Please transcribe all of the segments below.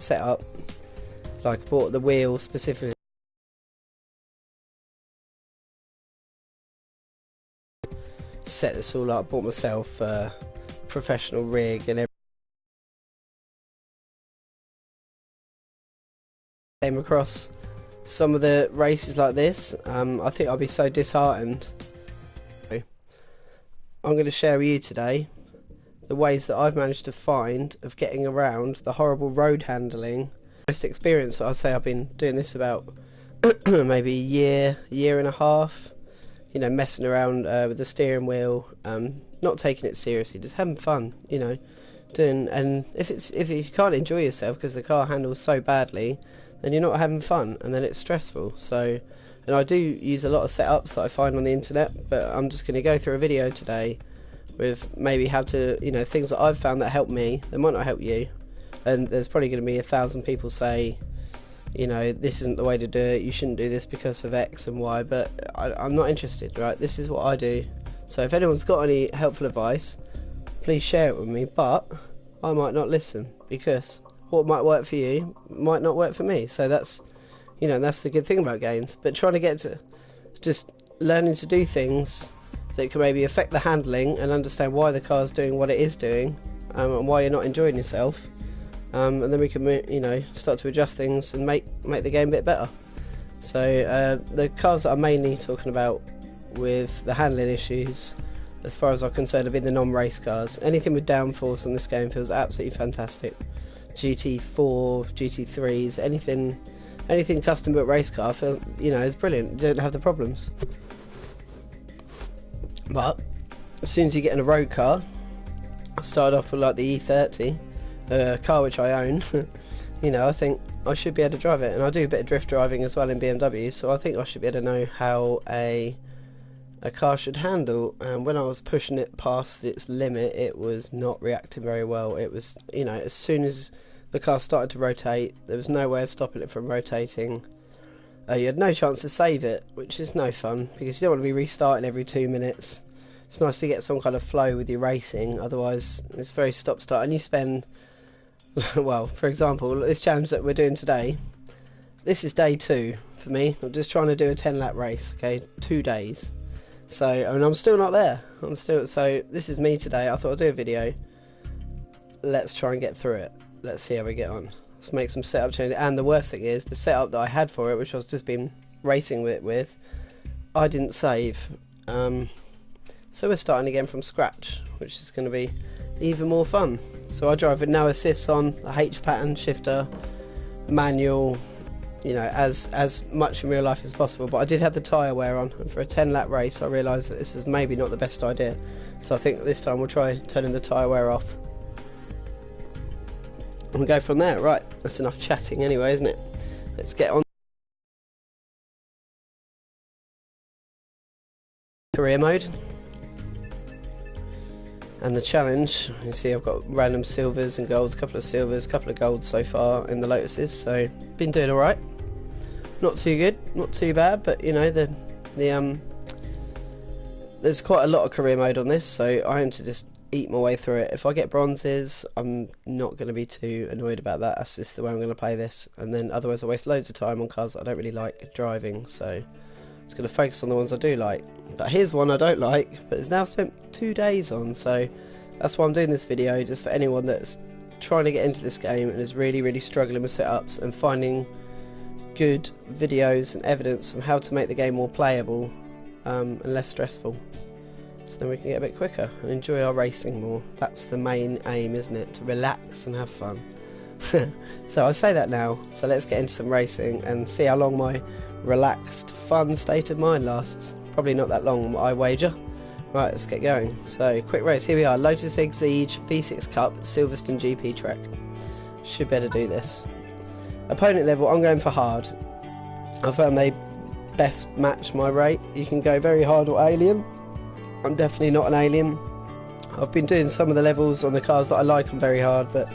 setup. Like, I bought the wheel specifically. Set this all up. Bought myself a professional rig and everything. Came across some of the races like this. I think I'll be so disheartened. I'm going to share with you today the ways that I've managed to find of getting around the horrible road handling. Most experience, I'd say I've been doing this about maybe a year and a half. You know, messing around with the steering wheel, not taking it seriously, just having fun. You know, doing. And if you can't enjoy yourself because the car handles so badly, then you're not having fun, and then it's stressful. So, and I do use a lot of setups that I find on the internet, but I'm just going to go through a video today with maybe how to, you know, things that I've found that help me. They might not help you, and there's probably going to be 1,000 people say, you know, this isn't the way to do it, you shouldn't do this because of X and Y, but I'm not interested, right? This is what I do. So if anyone's got any helpful advice, please share it with me, but I might not listen, because what might work for you might not work for me. So that's, you know, that's the good thing about games. But trying to get to just learning to do things that can maybe affect the handling and understand why the car's doing what it is doing, and why you're not enjoying yourself. And then we can, you know, start to adjust things and make the game a bit better. So the cars that I'm mainly talking about with the handling issues, as far as I'm concerned, have been the non-race cars. Anything with downforce in this game feels absolutely fantastic. GT4, GT3s, anything custom built race car, you know, is brilliant. You don't have the problems. But as soon as you get in a road car, I started off with like the E30. A car which I own. You know, I think I should be able to drive it, and I do a bit of drift driving as well in BMW, so I think I should be able to know how a car should handle. And when I was pushing it past its limit, it was not reacting very well. It was, you know, as soon as the car started to rotate, there was no way of stopping it from rotating. You had no chance to save it, which is no fun, because you don't want to be restarting every 2 minutes. It's nice to get some kind of flow with your racing, otherwise it's very stop-start, and you spend... Well, for example, this challenge that we're doing today, this is day 2 for me. I'm just trying to do a 10-lap race, okay, 2 days. So, and I'm still not there. So this is me today. I thought I'd do a video. Let's try and get through it. Let's see how we get on. Let's make some setup changes. And the worst thing is, the setup that I had for it, which I was just been racing with, I didn't save. So we're starting again from scratch, which is going to be even more fun. So I drive with no assists on, a H pattern shifter, manual, you know, as much in real life as possible. But I did have the tyre wear on, and for a 10-lap race I realised that this is maybe not the best idea. So I think this time we'll try turning the tyre wear off. And we'll go from there. Right, that's enough chatting anyway, isn't it? Let's get on. Career mode. And the challenge, you see I've got random silvers and golds, a couple of silvers, a couple of golds so far in the Lotuses, so been doing alright. Not too good, not too bad, but you know, there's quite a lot of career mode on this, so I aim to just eat my way through it. If I get bronzes, I'm not going to be too annoyed about that. That's just the way I'm going to play this, and then otherwise I waste loads of time on cars that I don't really like driving, so I'm just going to focus on the ones I do like. But here's one I don't like, but it's now spent 2 days on, so that's why I'm doing this video, just for anyone that's trying to get into this game and is really struggling with setups and finding good videos and evidence on how to make the game more playable and less stressful, so then we can get a bit quicker and enjoy our racing more. That's the main aim, isn't it? To relax and have fun. So I say that now, so let's get into some racing and see how long my relaxed, fun state of mind lasts. Probably not that long, I wager. Right, let's get going. So, quick race, here we are. Lotus Exige V6 Cup, Silverstone GP track. Should better do this. Opponent level, I'm going for hard. I found they best match my rate. You can go very hard or alien. I'm definitely not an alien. I've been doing some of the levels on the cars that I like on very hard, but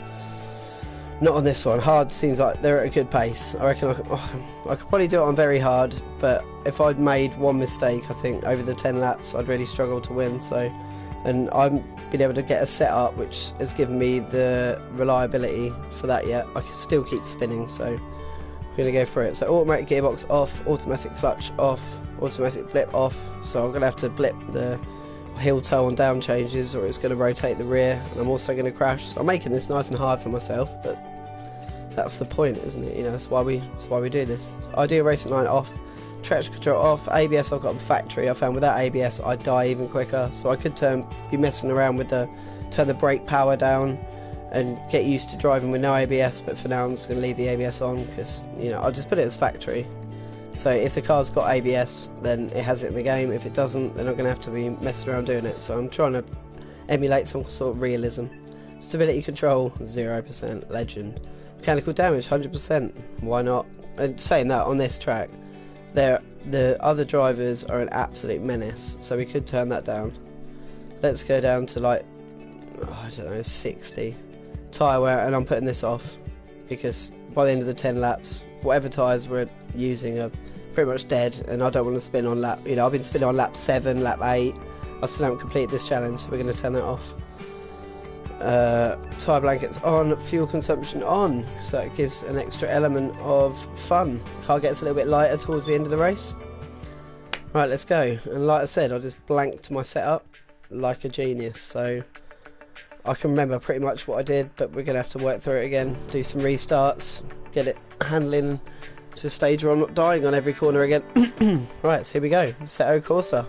not on this one. Hard seems like they're at a good pace. I reckon I could probably do it on very hard, but if I'd made one mistake, I think over the 10 laps I'd really struggle to win. So and I've been able to get a setup which has given me the reliability for that yet. I can still keep spinning, so I'm going to go through it. So automatic gearbox off, automatic clutch off, automatic blip off, so I'm going to have to blip the heel toe on down changes or it's going to rotate the rear, and I'm also going to crash. So I'm making this nice and hard for myself, but that's the point, isn't it? You know, that's why we do this. So ideal racing line off, traction control off, ABS I've got on factory. I found without ABS I die even quicker, so I could be messing around with turn the brake power down and get used to driving with no ABS, but for now I'm just going to leave the ABS on because, you know, I'll just put it as factory. So if the car's got ABS, then it has it in the game. If it doesn't, then I'm going to have to be messing around doing it. So I'm trying to emulate some sort of realism. Stability control 0%, legend. Mechanical damage 100%, why not? And saying that, on this track the other drivers are an absolute menace, so we could turn that down. Let's go down to like, I don't know, 60 tyre wear, and I'm putting this off because by the end of the 10 laps whatever tyres we're using are pretty much dead, and I don't want to spin on lap, you know, I've been spinning on lap 7, lap 8, I still haven't completed this challenge, so we're going to turn that off. Tyre blankets on, fuel consumption on, so it gives an extra element of fun. Car gets a little bit lighter towards the end of the race. Right, let's go. And like I said, I just blanked my setup like a genius, so I can remember pretty much what I did, but we're going to have to work through it again, do some restarts, get it handling to a stage where I'm not dying on every corner again. Right, so here we go. Assetto Corsa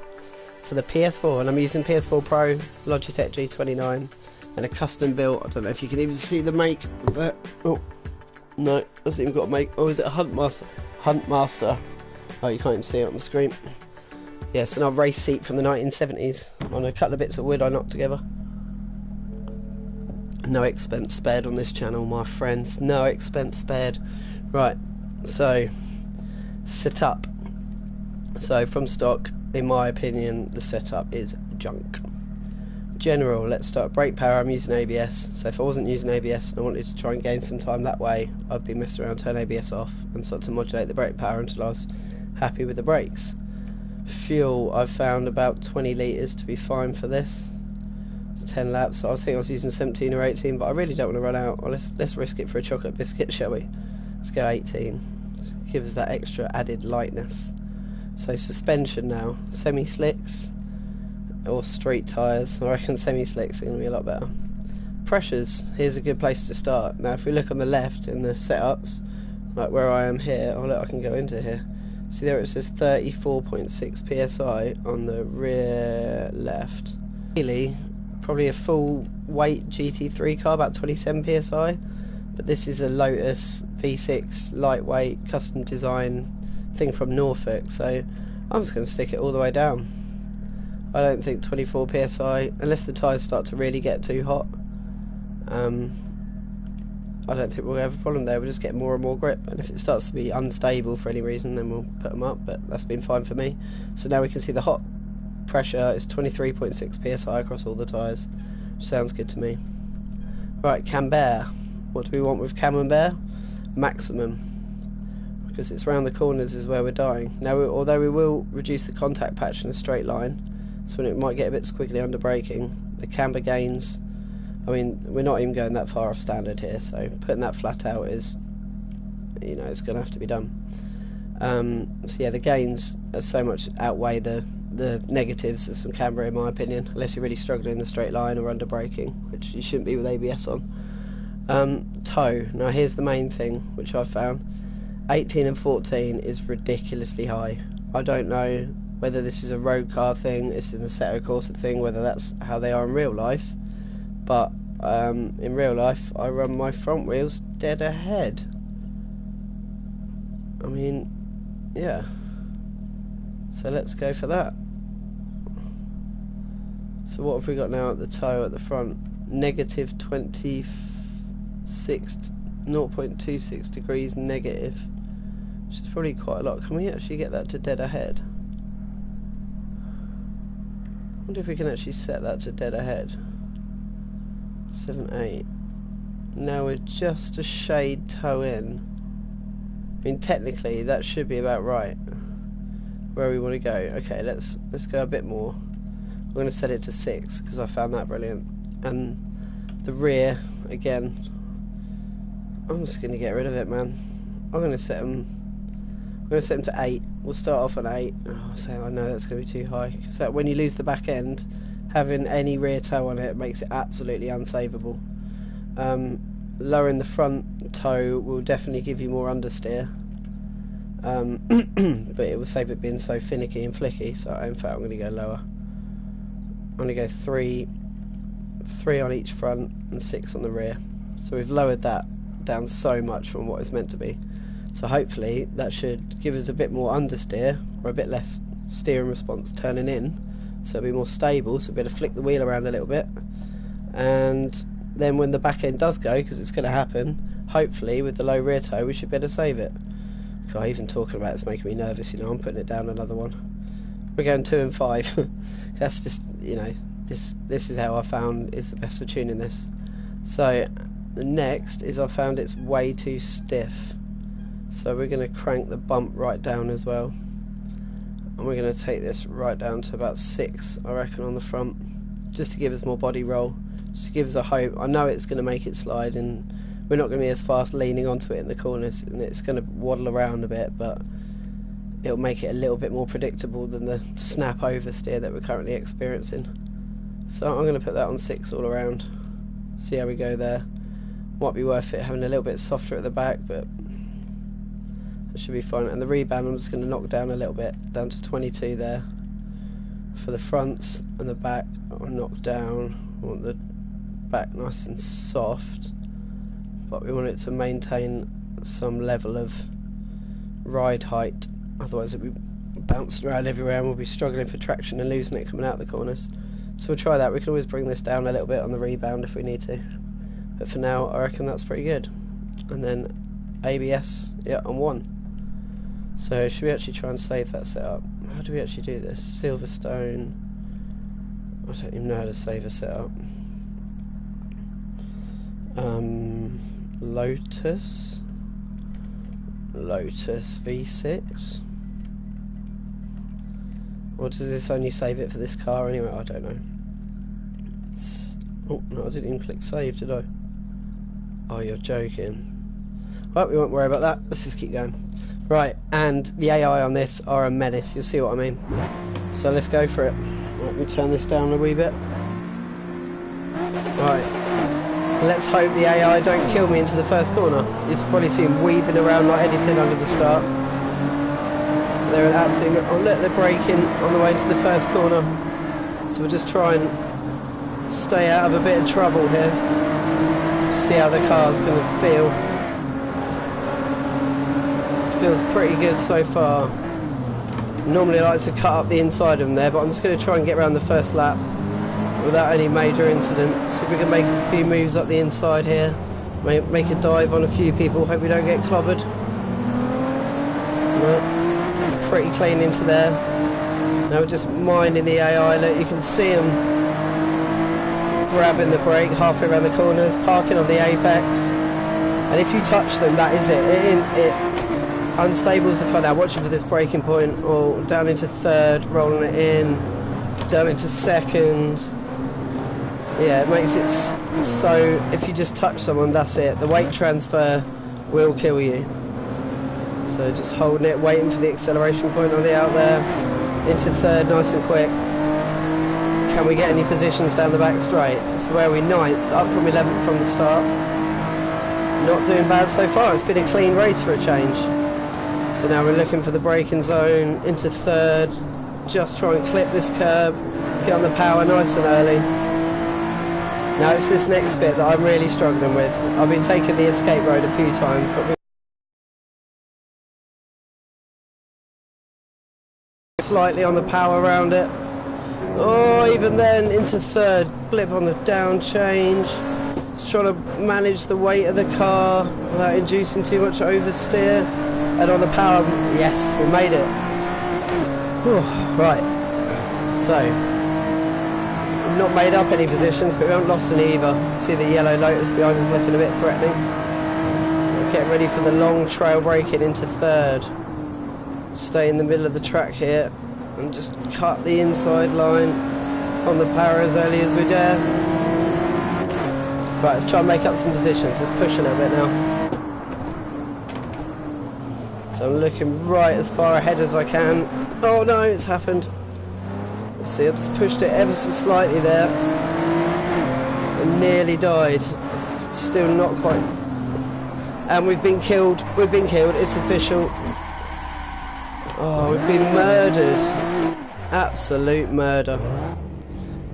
for the PS4, and I'm using PS4 Pro, Logitech G29, and a custom built, I don't know if you can even see the make of that. Oh, no, hasn't even got a make. Oh, is it a Huntmaster? Huntmaster. Oh, you can't even see it on the screen. Yes, an old race seat from the 1970s on a couple of bits of wood I knocked together. No expense spared on this channel, my friends. No expense spared. Right, so setup. So from stock, in my opinion, the setup is junk. General, let's start brake power. I'm using ABS, so if I wasn't using ABS and I wanted to try and gain some time that way, I'd be messing around, turn ABS off and start to modulate the brake power until I was happy with the brakes. Fuel, I've found about 20 litres to be fine for this. It's 10 laps, so I think I was using 17 or 18, but I really don't want to run out. Well, let's risk it for a chocolate biscuit, shall we? Let's go 18. Just give us that extra added lightness. So suspension now, semi-slicks or street tyres. I reckon semi-slicks are going to be a lot better. Pressures, here's a good place to start. Now if we look on the left in the setups, like where I am here, oh look, I can go into here. See there it says 34.6 psi on the rear left. Really, probably a full weight GT3 car, about 27 psi, but this is a Lotus V6 lightweight custom design thing from Norfolk, so I'm just going to stick it all the way down. I don't think 24 psi, unless the tyres start to really get too hot, I don't think we'll have a problem there. We'll just get more and more grip, and if it starts to be unstable for any reason, then we'll put them up, but that's been fine for me. So now we can see the hot pressure is 23.6 psi across all the tyres, which sounds good to me. Right, camber. What do we want with camembert? Maximum, because it's round the corners is where we're dying. Now, although we will reduce the contact patch in a straight line, so when it might get a bit squiggly under braking, the camber gains, I mean, we're not even going that far off standard here, so putting that flat out is, you know, it's going to have to be done. So yeah, the gains are so much outweigh the negatives of some camber, in my opinion, unless you're really struggling in the straight line or under braking, which you shouldn't be with ABS on. Toe, now here's the main thing which I've found. 18 and 14 is ridiculously high. I don't know whether this is a road car thing, it's an Assetto Corsa thing, whether that's how they are in real life, but in real life I run my front wheels dead ahead. I mean, yeah, so let's go for that. So what have we got now at the toe at the front? Negative 0.26 degrees negative, which is probably quite a lot. Can we actually get that to dead ahead? I wonder if we can actually set that to dead ahead. 7, 8. Now we're just a shade toe in. I mean, technically that should be about right where we want to go. Okay, let's go a bit more. I'm going to set it to 6 because I found that brilliant. And the rear, again, I'm just going to get rid of it, man. I'm going to set them to 8. We'll start off on 8. Oh, so I know that's going to be too high. So when you lose the back end, having any rear toe on it makes it absolutely unsavable. Lowering the front toe will definitely give you more understeer. But it will save it being so finicky and flicky. So in fact I'm going to go lower. I'm going to go 3 on each front and 6 on the rear. So we've lowered that down so much from what it's meant to be. So hopefully that should give us a bit more understeer, or a bit less steering response turning in, so it'll be more stable, so we'll be able to flick the wheel around a little bit. And then when the back end does go, because it's going to happen, hopefully with the low rear toe we should be able to save it. God, even talking about it's making me nervous, you know. I'm putting it down another one. We're going 2 and 5. That's just, you know, this is how I found is the best for tuning this. So the next is I found it's way too stiff, so we're going to crank the bump right down as well, and we're going to take this right down to about 6 I reckon on the front, just to give us more body roll, just to give us a hope. I know it's going to make it slide, and we're not going to be as fast leaning onto it in the corners, and it's going to waddle around a bit, but it'll make it a little bit more predictable than the snap oversteer that we're currently experiencing. So I'm going to put that on 6 all around, see how we go there. Might be worth it having a little bit softer at the back, but that should be fine. And the rebound I'm just going to knock down a little bit, down to 22 there. For the fronts and the back I'll knock down. I want the back nice and soft, but we want it to maintain some level of ride height, otherwise it'll be bouncing around everywhere and we'll be struggling for traction and losing it coming out the corners. So we'll try that. We can always bring this down a little bit on the rebound if we need to, but for now I reckon that's pretty good. And then ABS, yeah, on 1. So should we actually try and save that setup? How do we actually do this? Silverstone, I don't even know how to save a setup. Lotus V6, or does this only save it for this car anyway? I don't know. Oh no, I didn't even click save, did I? Oh, you're joking. Well, we won't worry about that, let's just keep going. Right, and the AI on this are a menace, you'll see what I mean. So let's go for it. Let me turn this down a wee bit. Right, let's hope the AI don't kill me into the first corner. You can probably see him weaving around like anything under the start. They're an absolute... Oh look, they're braking on the way to the first corner. So we'll just try and stay out of a bit of trouble here. See how the car's going to feel. Feels pretty good so far. Normally I like to cut up the inside of them there, but I'm just going to try and get around the first lap without any major incident. See if we can make a few moves up the inside here, make a dive on a few people, hope we don't get clobbered. No, pretty clean into there. Now we're just minding the AI. Look, you can see them grabbing the brake halfway around the corners, parking on the apex, and if you touch them, that is it. It unstables the car. Now watching for this braking point, or down into third, rolling it in, down into second. Yeah, it makes it so if you just touch someone, that's it. The weight transfer will kill you. So just holding it, waiting for the acceleration point on the out there, into third nice and quick. Can we get any positions down the back straight? So where are we? 9th, up from 11th from the start. Not doing bad so far. It's been a clean race for a change. So now we're looking for the braking zone, into third, just try and clip this curb, get on the power nice and early. Now it's this next bit that I'm really struggling with. I've been taking the escape road a few times, but we're slightly on the power around it. Oh, even then, into third, blip on the down change. Just trying to manage the weight of the car without inducing too much oversteer. And on the power, yes, we made it. Whew, right, so we've not made up any positions, but we haven't lost any either. See the yellow Lotus behind us looking a bit threatening. We're getting ready for the long trail braking into third. Stay in the middle of the track here and just cut the inside line. on the power as early as we dare. Right, let's try and make up some positions. Let's push a little bit now. So I'm looking right as far ahead as I can. Oh no, it's happened. Let's see, I just pushed it ever so slightly there. And nearly died. Still not quite. And we've been killed. We've been killed. It's official. Oh, we've been murdered. Absolute murder.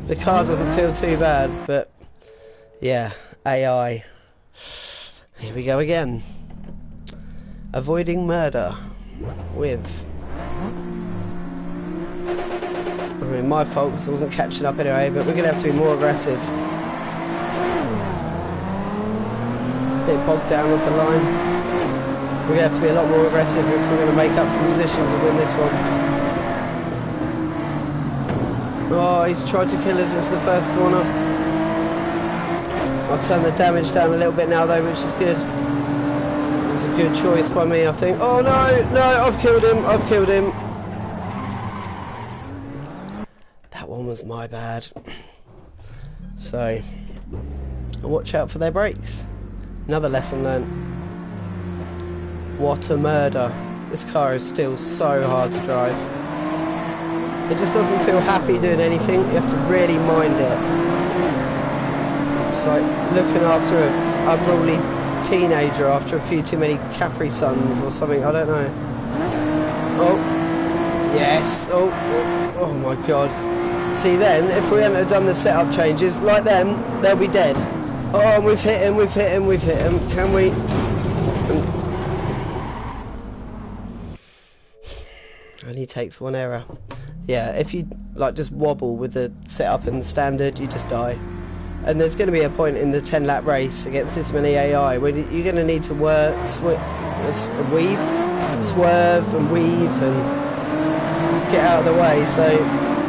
The car doesn't feel too bad, but yeah, AI. Here we go again. Avoiding murder with... I mean, my fault because I wasn't catching up anyway, but we're going to have to be more aggressive. Bit bogged down with the line. We're going to have to be a lot more aggressive if we're going to make up some positions and win this one. Oh, he's tried to kill us into the first corner. I'll turn the damage down a little bit now though, which is good. It was a good choice by me, I think. Oh no, no, I've killed him, I've killed him. That one was my bad. So, watch out for their brakes. Another lesson learnt. What a murder. This car is still so hard to drive. It just doesn't feel happy doing anything. You have to really mind it. It's like looking after an unruly teenager after a few too many Capri Suns or something. I don't know. Oh. Yes. Oh. Oh my god. See then, if we hadn't have done the setup changes, like them, they'll be dead. Oh, we've hit him, we've hit him, we've hit him. Can we... Only takes one error. Yeah, if you like just wobble with the setup and the standard, you just die. And there's going to be a point in the 10-lap race against this many AI where you're going to need to swerve and weave and get out of the way. So,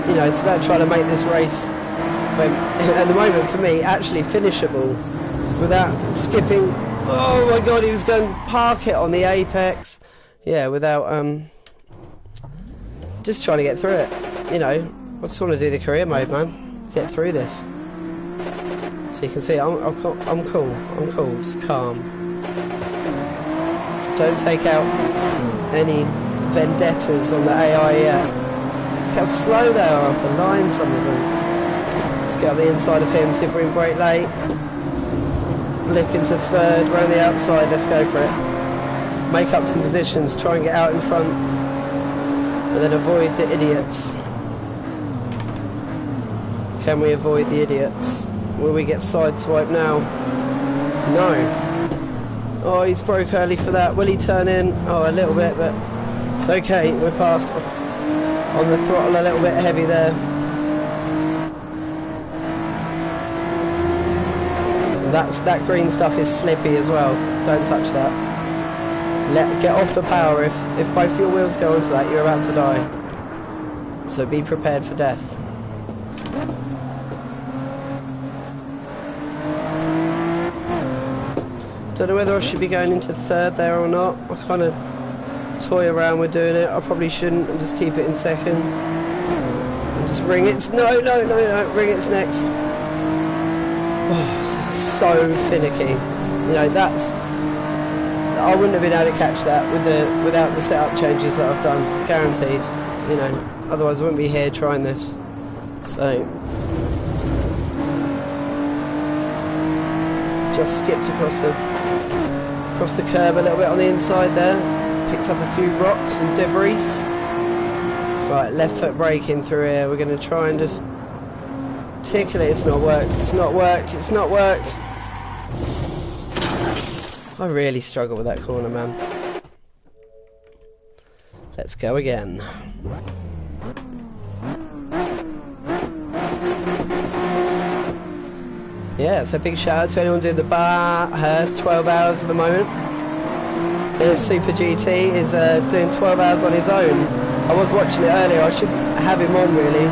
you know, it's about trying to make this race, at the moment for me, actually finishable without skipping. Oh my god, he was going to park it on the apex. Yeah, without just trying to get through it. You know, I just want to do the career mode, man. Get through this. So you can see, I'm cool. I'm cool. Just calm. Don't take out any vendettas on the AI yet. Look how slow they are off the line, some of them. Let's get on the inside of him, see if we can brake late. Blip into third, round the outside, let's go for it. Make up some positions, try and get out in front. And then avoid the idiots. Can we avoid the idiots? Will we get sideswiped now? No. Oh, he's broke early for that. Will he turn in? Oh, a little bit, but it's okay. We're past. On the throttle a little bit heavy there. That green stuff is slippy as well. Don't touch that. Get off the power. If both your wheels go onto that, you're about to die. So be prepared for death. Don't know whether I should be going into third there or not. I kind of toy around with doing it. I probably shouldn't and just keep it in second. And just ring its... No, ring its next. Oh, so finicky. You know, that's... I wouldn't have been able to catch that without the setup changes that I've done. Guaranteed. You know, otherwise I wouldn't be here trying this. So... just skipped across the curb a little bit on the inside there. Picked up a few rocks and debris. Right, left foot braking through here. We're going to try and just tickle it. It's not worked. It's not worked. It's not worked. I really struggle with that corner, man. Let's go again. Yeah, so big shout out to anyone doing the bar. Hurst 12 hours at the moment. His Super GT is doing 12 hours on his own. I was watching it earlier. I should have him on really,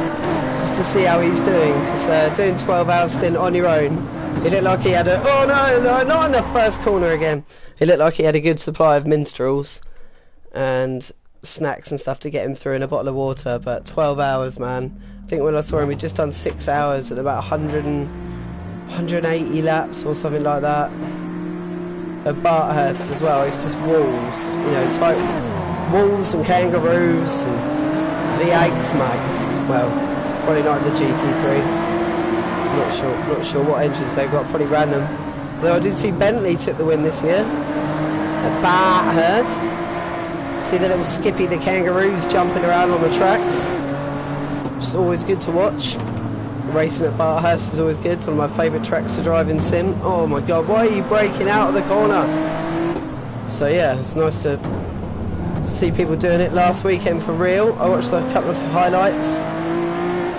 just to see how he's doing. Because doing 12 hours stint on your own, he looked like he had a... Oh no, not in the first corner again. He looked like he had a good supply of minstrels. And snacks and stuff to get him through and a bottle of water. But 12 hours, man. I think when I saw him, we'd just done 6 hours and about 180 laps or something like that. At Barthurst as well, it's just walls, you know, type walls and kangaroos and V8s, mate. Well, probably not in the GT3. Not sure what engines they've got, probably random. Though I did see Bentley took the win this year at Barthurst. See the little Skippy the kangaroos jumping around on the tracks. It's always good to watch. Racing at Barthurst is always good. It's one of my favourite tracks to drive in sim. Oh my god, why are you breaking out of the corner? So yeah, it's nice to see people doing it last weekend for real. I watched a couple of highlights.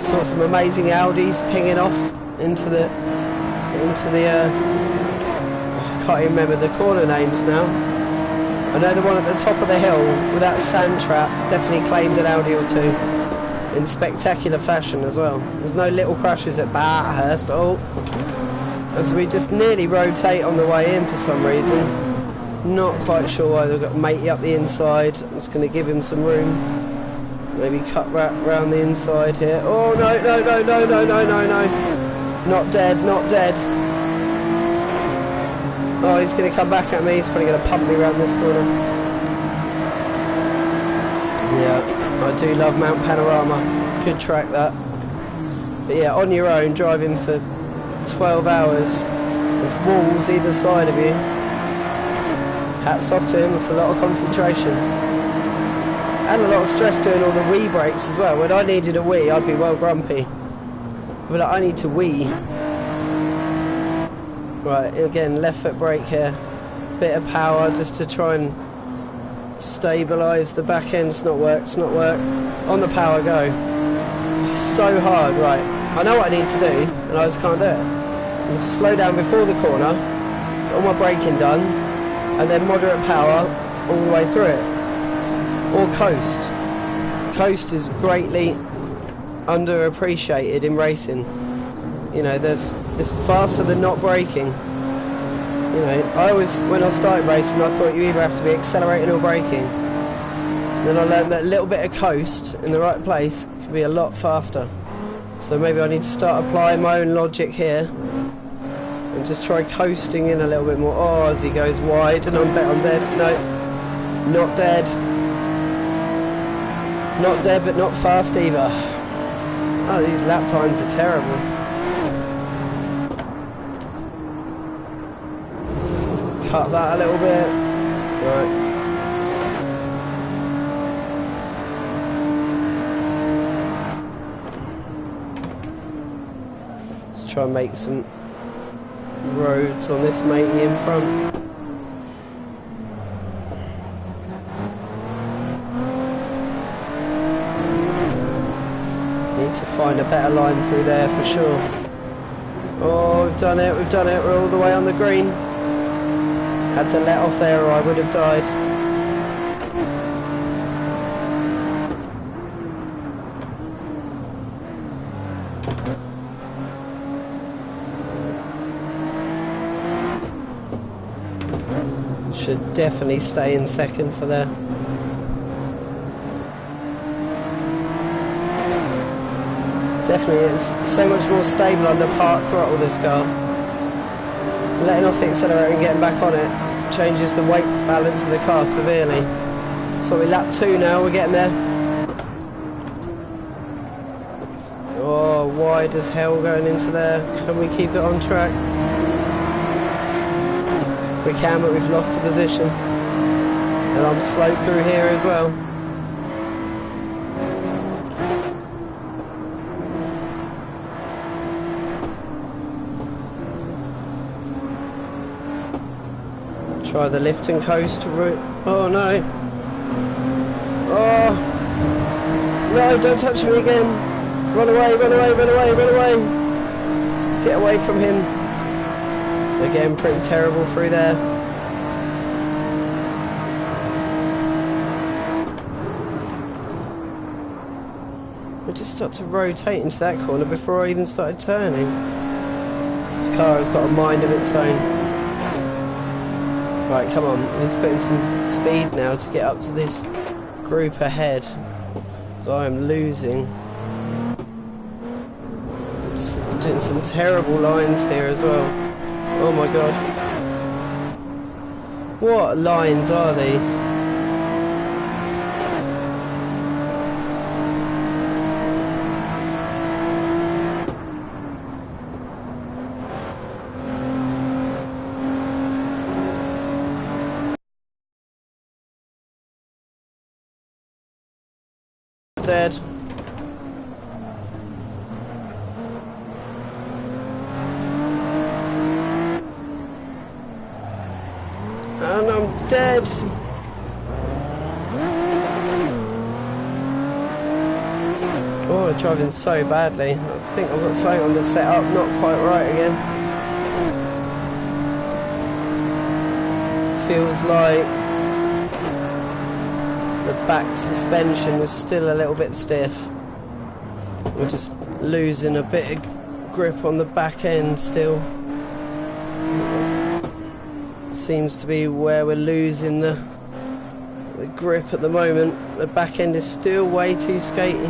Saw some amazing Audis pinging off into the I can't even remember the corner names now. I know the one at the top of the hill with that sand trap definitely claimed an Audi or two in spectacular fashion as well. There's no little crashes at Bathurst. Oh, as we just nearly rotate on the way in for some reason. Not quite sure why. They've got Matey up the inside. I'm just going to give him some room. Maybe cut round the inside here. Oh no, no, no, no, no, no, no, no. Not dead, not dead. Oh, he's going to come back at me. He's probably going to pump me around this corner. Yeah, I do love Mount Panorama. Good track that. But yeah, on your own, driving for 12 hours with walls either side of you. Hats off to him. That's a lot of concentration. And a lot of stress doing all the wee brakes as well. When I needed a wee, I'd be well grumpy. But I need to wee. Right, again, left foot brake here. Bit of power just to try and stabilise the back end. It's not work, it's not work. On the power, go. It's so hard, right. I know what I need to do, and I just can't do it. I'm going to slow down before the corner, get all my braking done, and then moderate power all the way through it. Or coast. Coast is greatly underappreciated in racing. You know, it's faster than not braking. You know, when I started racing, I thought you either have to be accelerating or braking. Then I learned that a little bit of coast in the right place can be a lot faster. So maybe I need to start applying my own logic here and just try coasting in a little bit more. Oh, as he goes wide, and I'm dead. No, not dead. Not dead, but not fast either. Oh, these lap times are terrible. Cut that a little bit. Right. Let's try and make some roads on this matey in front. Need to find a better line through there for sure. Oh, we've done it, we're all the way on the green. Had to let off there or I would have died. Should definitely stay in second for there. Definitely is so much more stable under park throttle, this car. Letting off the accelerator and getting back on it changes the weight balance of the car severely. So we're lap 2 now, we're getting there. Oh, wide as hell going into there. Can we keep it on track? We can, but we've lost a position. And I'm slow through here as well. Try the lift and coast route. Oh no. Oh. No, don't touch me again. Run away, run away, run away, run away. Get away from him. Again, pretty terrible through there. We just started to rotate into that corner before I even started turning. This car has got a mind of its own. Right, come on, let's put in some speed now to get up to this group ahead, so I am losing. I'm doing some terrible lines here as well. Oh my god. What lines are these? Dead. And I'm dead. Oh, I'm driving so badly. I think I've got something on the setup not quite right again. Feels like the back suspension is still a little bit stiff. We're just losing a bit of grip on the back end still. Seems to be where we're losing the grip at the moment. The back end is still way too skaty.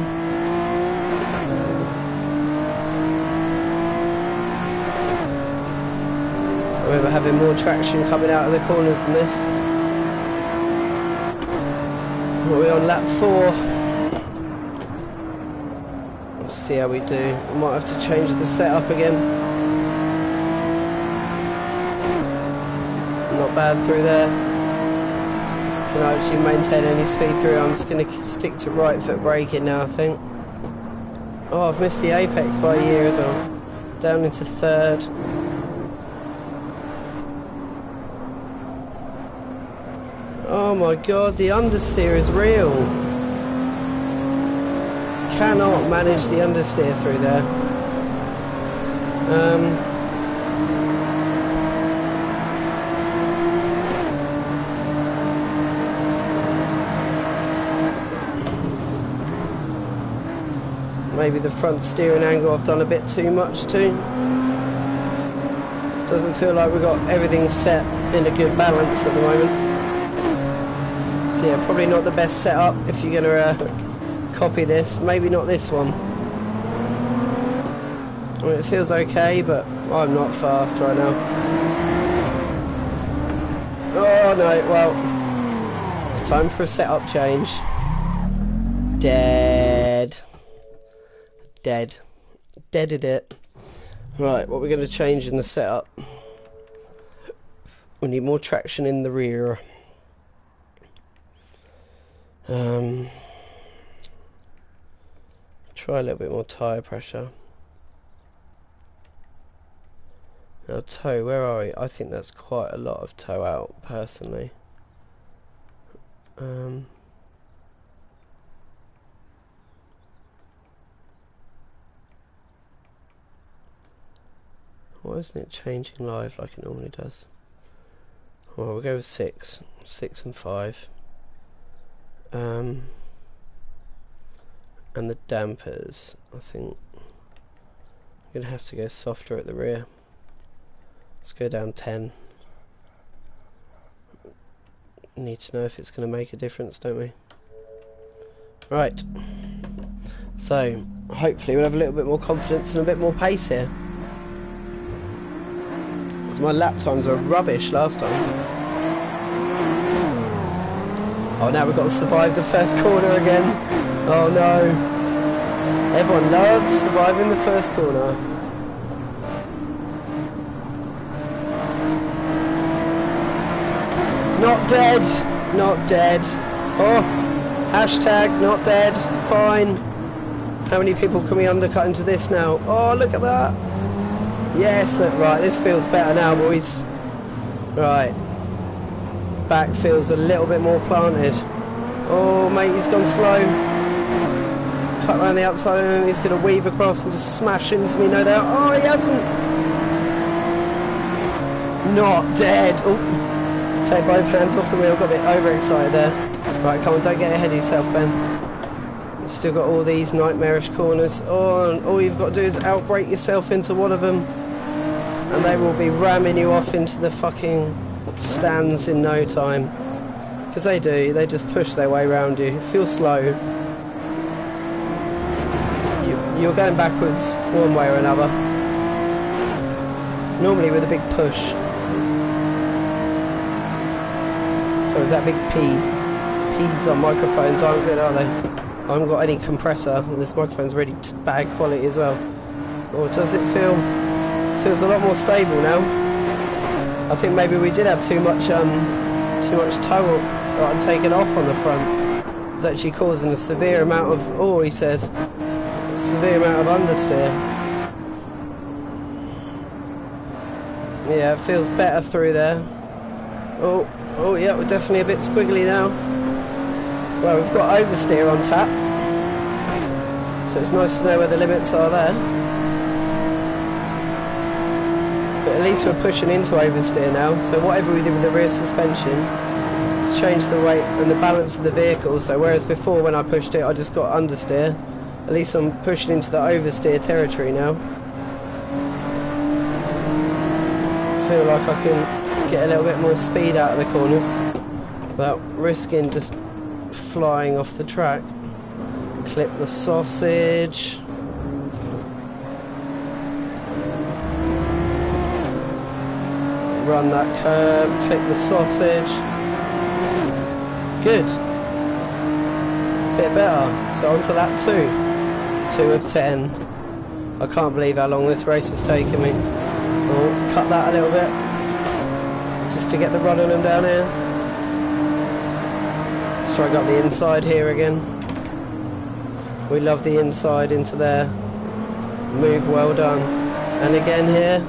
I remember having more traction coming out of the corners than this. We're on lap 4. Let's see how we do. We might have to change the setup again. Not bad through there. Can I actually maintain any speed through? I'm just going to stick to right foot braking now, I think. Oh, I've missed the apex by a year as well. Down into 3rd. Oh my god, the understeer is real. Cannot manage the understeer through there. Maybe the front steering angle I've done a bit too much too. Doesn't feel like we've got everything set in a good balance at the moment. So yeah, probably not the best setup if you're going to copy this. Maybe not this one. I mean, it feels okay, but I'm not fast right now. Oh no, well, it's time for a setup change. Dead. Deaded it. Right, what we're going to change in the setup. We need more traction in the rear. Try a little bit more tyre pressure. Now toe, where are we? I think that's quite a lot of toe out, personally. Why isn't it changing live like it normally does? Well, we'll go with 6 and 5. And the dampers, I think I'm going to have to go softer at the rear. Let's go down 10. Need to know if it's going to make a difference, don't we? Right, so hopefully we'll have a little bit more confidence and a bit more pace here, because my lap times were rubbish last time. Oh, now we've got to survive the first corner again. Oh no. Everyone loves surviving the first corner. Not dead. Not dead. Oh, hashtag not dead. Fine. How many people can we undercut into this now? Oh, look at that. Yes, look, right, this feels better now, boys. Right. Back feels a little bit more planted. Oh mate, he's gone slow. Cut around the outside and he's going to weave across and just smash into me, no doubt. Oh, he hasn't. Not dead. Oh, take both hands off the wheel. Got a bit overexcited there. Right, come on, don't get ahead of yourself, Ben. You've still got all these nightmarish corners. Oh, and all you've got to do is outbrake yourself into one of them, and they will be ramming you off into the fucking stands in no time. Because they do, they just push their way around you. If you're slow, you're going backwards one way or another. Normally with a big push. So is that big P? P's on microphones aren't good, are they? I haven't got any compressor, and this microphone's really bad quality as well. Or does it feel? It feels a lot more stable now. I think maybe we did have too much tow taken off on the front. It's actually causing a severe amount of, he says, a severe amount of understeer. Yeah, it feels better through there. Oh yeah, we're definitely a bit squiggly now. Well, we've got oversteer on tap, so it's nice to know where the limits are there. But at least we're pushing into oversteer now, so whatever we did with the rear suspension, it's changed the weight and the balance of the vehicle. So whereas before when I pushed it I just got understeer, at least I'm pushing into the oversteer territory now. I feel like I can get a little bit more speed out of the corners without risking just flying off the track. Clip the sausage. Run that curb, clip the sausage. Good. Bit better. So on to lap 2. 2 of 10. I can't believe how long this race has taken me. Oh, cut that a little bit. Just to get the run on them down here. Let's try and get the inside here again. We love the inside into there. Move well done. And again here.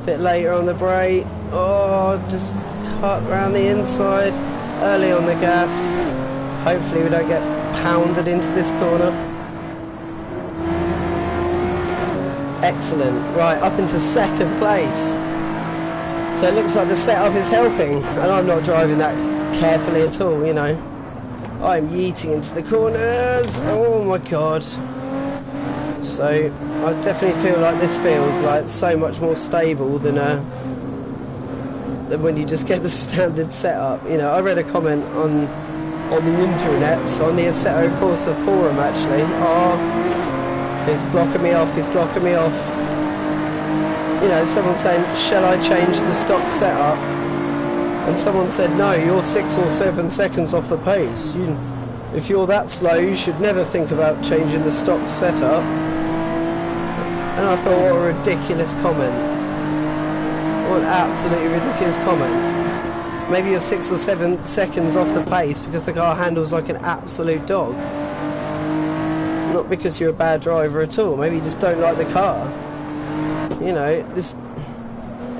Bit later on the brake. Oh, just cut around the inside. Early on the gas. Hopefully we don't get pounded into this corner. Excellent. Right, up into second place. So it looks like the setup is helping, and I'm not driving that carefully at all, you know. I'm yeeting into the corners. Oh my god. So I definitely feel like this feels like so much more stable than when you just get the standard setup. You know, I read a comment on the internet, on the Assetto Corsa forum actually. Oh, he's blocking me off, he's blocking me off. You know, someone saying, shall I change the stock setup? And someone said, no, you're 6 or 7 seconds off the pace. If you're that slow, you should never think about changing the stock setup. And I thought, what a ridiculous comment. What an absolutely ridiculous comment. Maybe you're 6 or 7 seconds off the pace because the car handles like an absolute dog. Not because you're a bad driver at all. Maybe you just don't like the car. You know, just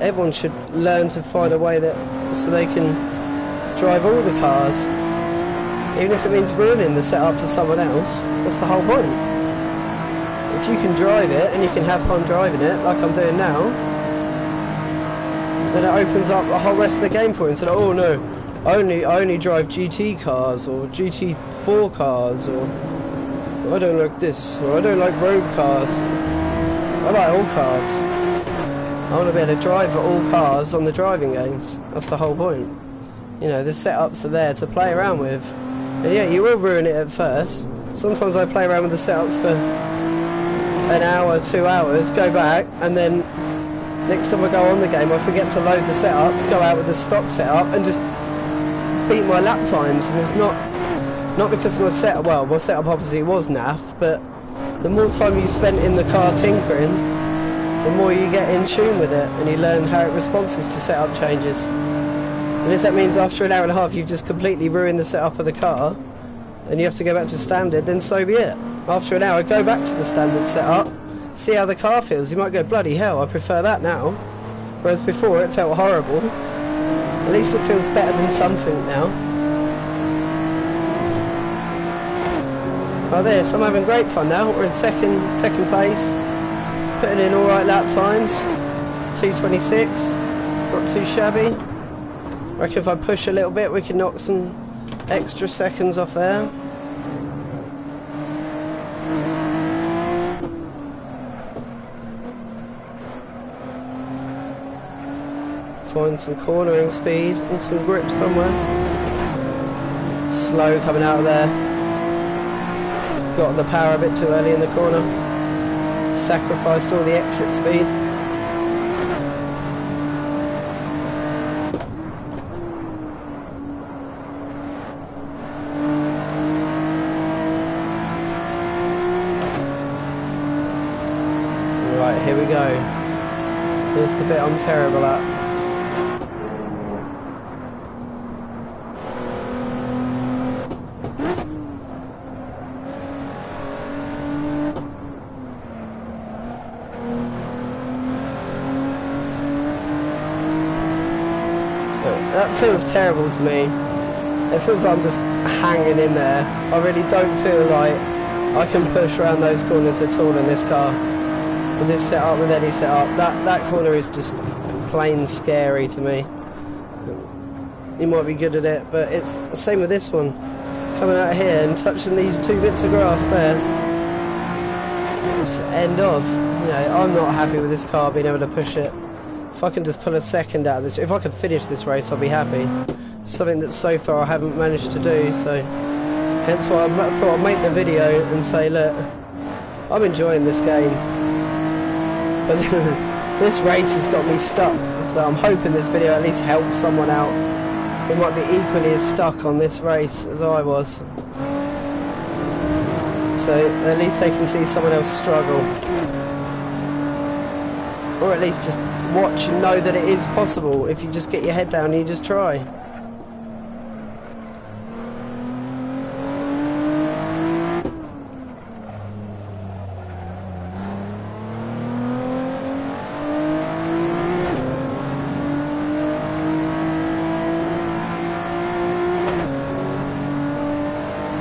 everyone should learn to find a way that so they can drive all the cars, even if it means ruining the setup for someone else. That's the whole point. If you can drive it and you can have fun driving it, like I'm doing now, then it opens up the whole rest of the game for you. Instead of, oh no, I only drive GT cars or GT4 cars, or I don't like this, or I don't like road cars. I like all cars. I want to be able to drive at all cars on the driving games. That's the whole point. You know, the setups are there to play around with. And yeah, you will ruin it at first. Sometimes I play around with the setups for an hour, 2 hours, go back, and then next time I go on the game I forget to load the setup, go out with the stock setup and just beat my lap times. And it's not because my setup, well, my setup obviously was naff, but the more time you spent in the car tinkering, the more you get in tune with it and you learn how it responds to setup changes. And if that means after an hour and a half you've just completely ruined the setup of the car and you have to go back to standard, then so be it. After an hour, go back to the standard setup, see how the car feels. You might go, bloody hell, I prefer that now. Whereas before it felt horrible. At least it feels better than something now. Oh, this, I'm having great fun now. We're in second place, putting in alright lap times, 2:26, not too shabby. I reckon if I push a little bit we can knock some extra seconds off there. Find some cornering speed and some grip somewhere. Slow coming out of there. Got the power a bit too early in the corner. Sacrificed all the exit speed. Right, here we go. Here's the bit I'm terrible at. That feels terrible to me. It feels like I'm just hanging in there. I really don't feel like I can push around those corners at all in this car. With this setup, with any setup. That corner is just plain scary to me. You might be good at it, but it's the same with this one. Coming out here and touching these two bits of grass there. It's the end of. You know, I'm not happy with this car being able to push it. If I can just pull a second out of this, if I can finish this race, I'll be happy. Something that so far I haven't managed to do, so hence why I thought I'd make the video and say, look, I'm enjoying this game, but this race has got me stuck, so I'm hoping this video at least helps someone out who might be equally as stuck on this race as I was. So at least they can see someone else struggle, or at least just watch and know that it is possible if you just get your head down and you just try.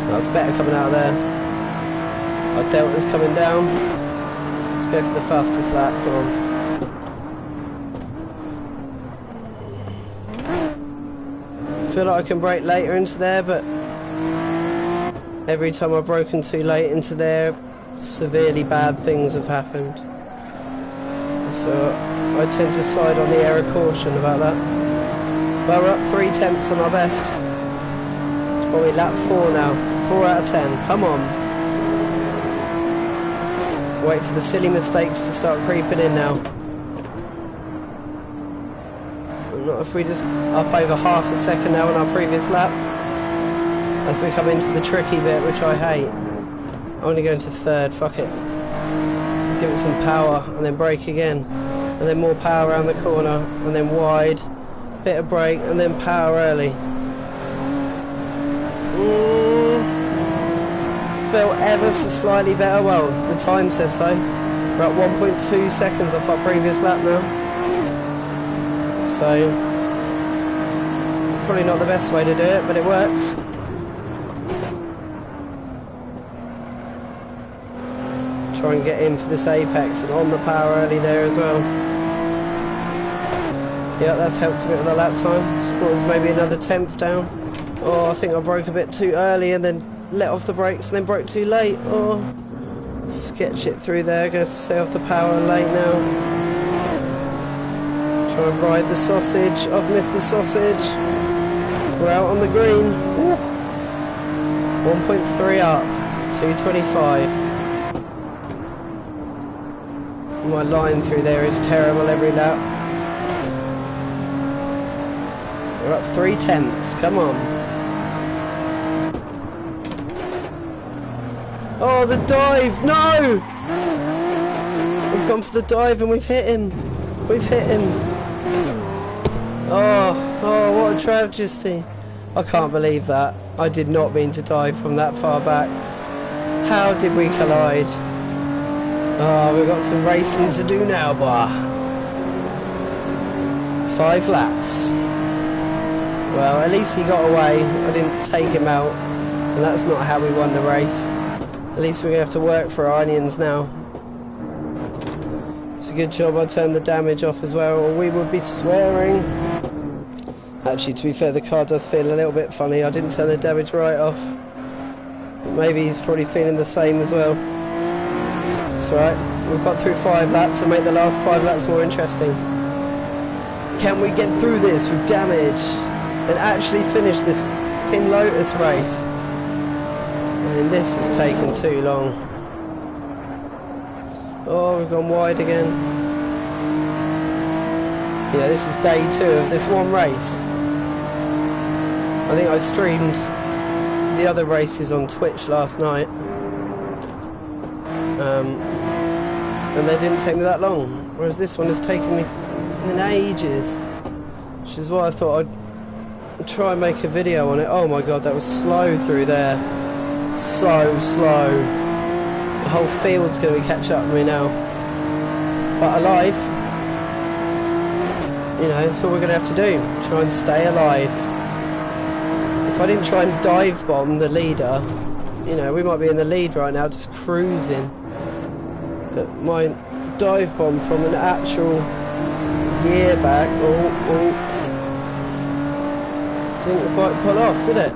That's better coming out of there. Our delta's coming down. Let's go for the fastest lap, come on. I feel like I can brake later into there, but every time I've broken too late into there, severely bad things have happened. So I tend to side on the error caution about that. Well, we're up 3 tenths on our best. Well, we're lap 4 now. 4 out of 10. Come on. Wait for the silly mistakes to start creeping in now. Not if we just up over half a second now on our previous lap. As we come into the tricky bit, which I hate. I want to go into third, fuck it. Give it some power and then brake again. And then more power around the corner and then wide. Bit of brake and then power early. Felt ever so slightly better. Well, the time says so. We're at 1.2 seconds off our previous lap now. So, probably not the best way to do it, but it works. Try and get in for this apex and on the power early there as well. Yeah, that's helped a bit with the lap time. So brought us maybe another 10th down. Oh, I think I broke a bit too early and then let off the brakes and then broke too late. Oh, sketch it through there. Going to stay off the power late now. Try and ride the sausage. I've missed the sausage. We're out on the green. Woo. 1.3 up. 225. My line through there is terrible every lap. We're up 3 tenths. Come on. Oh, the dive! No! We've gone for the dive and we've hit him. We've hit him. Oh, what a tragedy. I can't believe that. I did not mean to dive from that far back. How did we collide? Oh, we've got some racing to do now, boy. 5 laps. Well, at least he got away. I didn't take him out. And that's not how we won the race. At least we're going to have to work for our onions now. It's a good job I turned the damage off as well, or we would be swearing. Actually, to be fair, the car does feel a little bit funny. I didn't turn the damage right off. Maybe he's probably feeling the same as well. That's right. We've got through 5 laps and make the last 5 laps more interesting. Can we get through this with damage and actually finish this fucking Lotus race. I mean, this has taken too long. Oh, we've gone wide again. You know, this is day 2 of this one race. I think I streamed the other races on Twitch last night. And they didn't take me that long. Whereas this one has taken me ages. Which is why I thought I'd try and make a video on it. Oh my god, that was slow through there. So slow. The whole field's going to be catch up with me now. But alive. You know, that's all we're going to have to do. Try and stay alive. If I didn't try and dive bomb the leader, you know, we might be in the lead right now just cruising. But my dive bomb from an actual year back, didn't quite pull off, did it?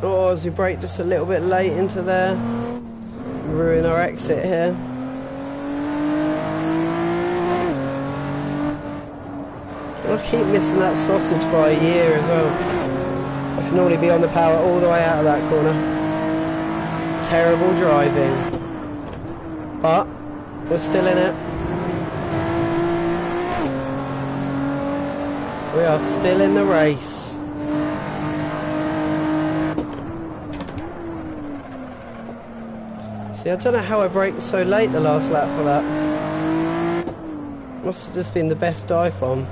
Oh, as we brake just a little bit late into there, ruin our exit here. I keep missing that sausage by a year as well. I can normally be on the power all the way out of that corner. Terrible driving. But we're still in it. We are still in the race. See, I don't know how I braked so late the last lap for that. Must have just been the best dive bomb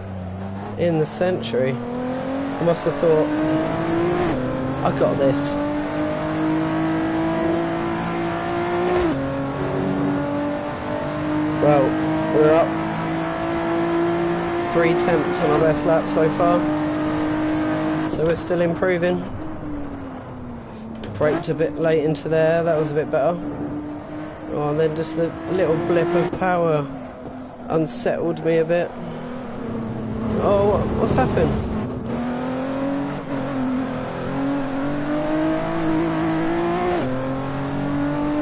in the century. I must have thought, I got this. Well, we're up 3 tenths on our best lap so far, so we're still improving. Braked a bit late into there, that was a bit better. Oh, and then just the little blip of power unsettled me a bit. Oh, what's happened?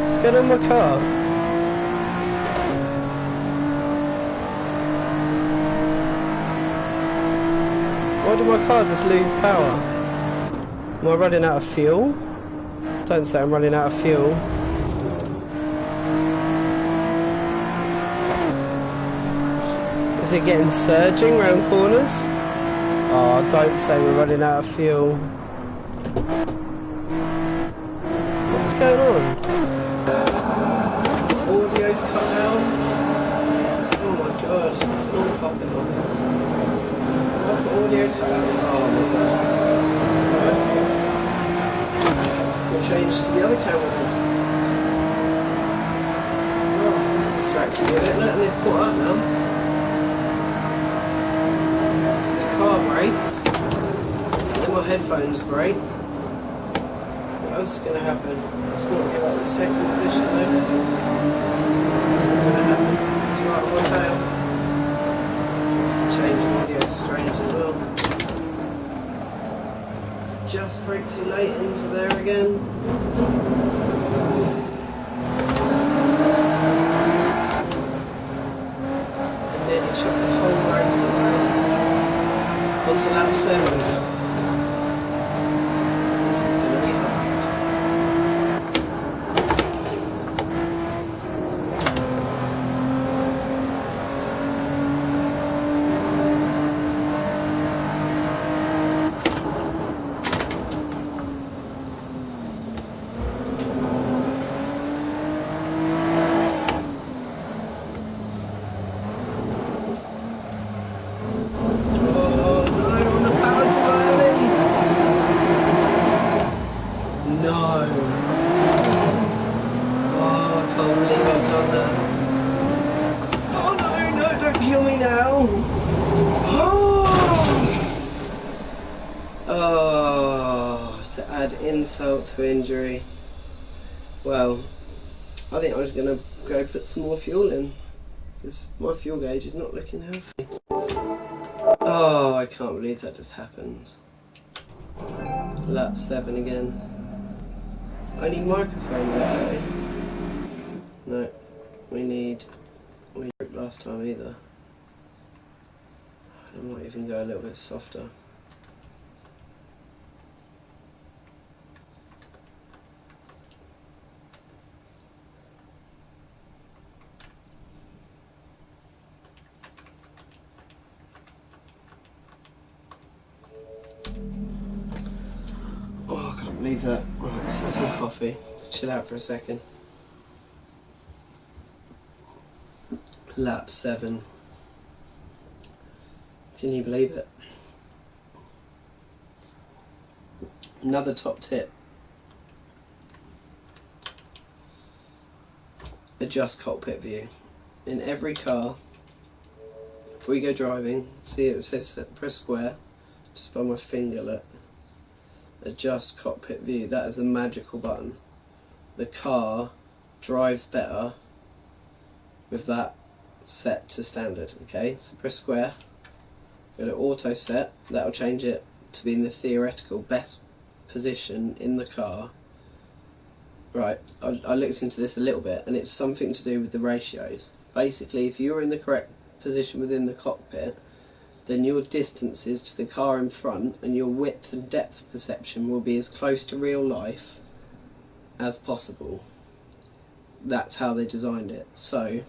What's going on with my car? Why did my car just lose power? Am I running out of fuel? Don't say I'm running out of fuel. Is it getting surging round corners? Oh, don't say we're running out of fuel. What's going on? Audio's cut out. Oh my god, it's all popping off. Why's the audio cut out? Oh my god. Alright. We'll change to the other camera then. Oh, that's distracting me a bit. Look, and they've caught up now. So the car brakes, then my headphones brake. What else is going to happen? It's not get out of the second position though. It's not going to happen. It's right on my tail. It's a change in audio is strange as well. So just brake too late into there again. I nearly chucked the whole race away. Onto lap 7. This is going to be hard. Insult to injury. Well, I think I was going to go put some more fuel in because my fuel gauge is not looking healthy. Oh, I can't believe that just happened. Lap 7 again. Only microphone there. No, we broke last time either. I might even go a little bit softer. Leave that. Right, let's have some coffee. Let's chill out for a second. Lap 7. Can you believe it? Another top tip. Adjust cockpit view. In every car, before you go driving, see it says press square, just by my finger, look. Adjust cockpit view. That is a magical button. The car drives better with that set to standard. Okay, so press square, go to auto set, that'll change it to be in the theoretical best position in the car. Right, I looked into this a little bit, and it's something to do with the ratios. Basically, if you're in the correct position within the cockpit, then your distances to the car in front and your width and depth perception will be as close to real life as possible. That's how they designed it. So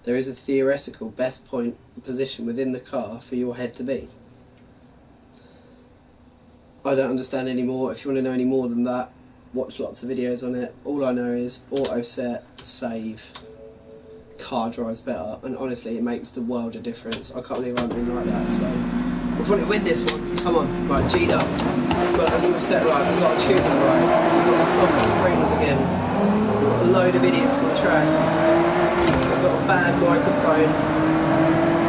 there is a theoretical best point position within the car for your head to be. I don't understand any more. If you want to know any more than that, watch lots of videos on it. All I know is auto set, save, car drives better, and honestly it makes the world of difference. I can't believe I've been like that, so we'll probably win this one. Come on, right, G'd up. We've got a new set right, we've got a tuning right, we've got soft springs again, we've got a load of idiots on the track, we've got a bad microphone,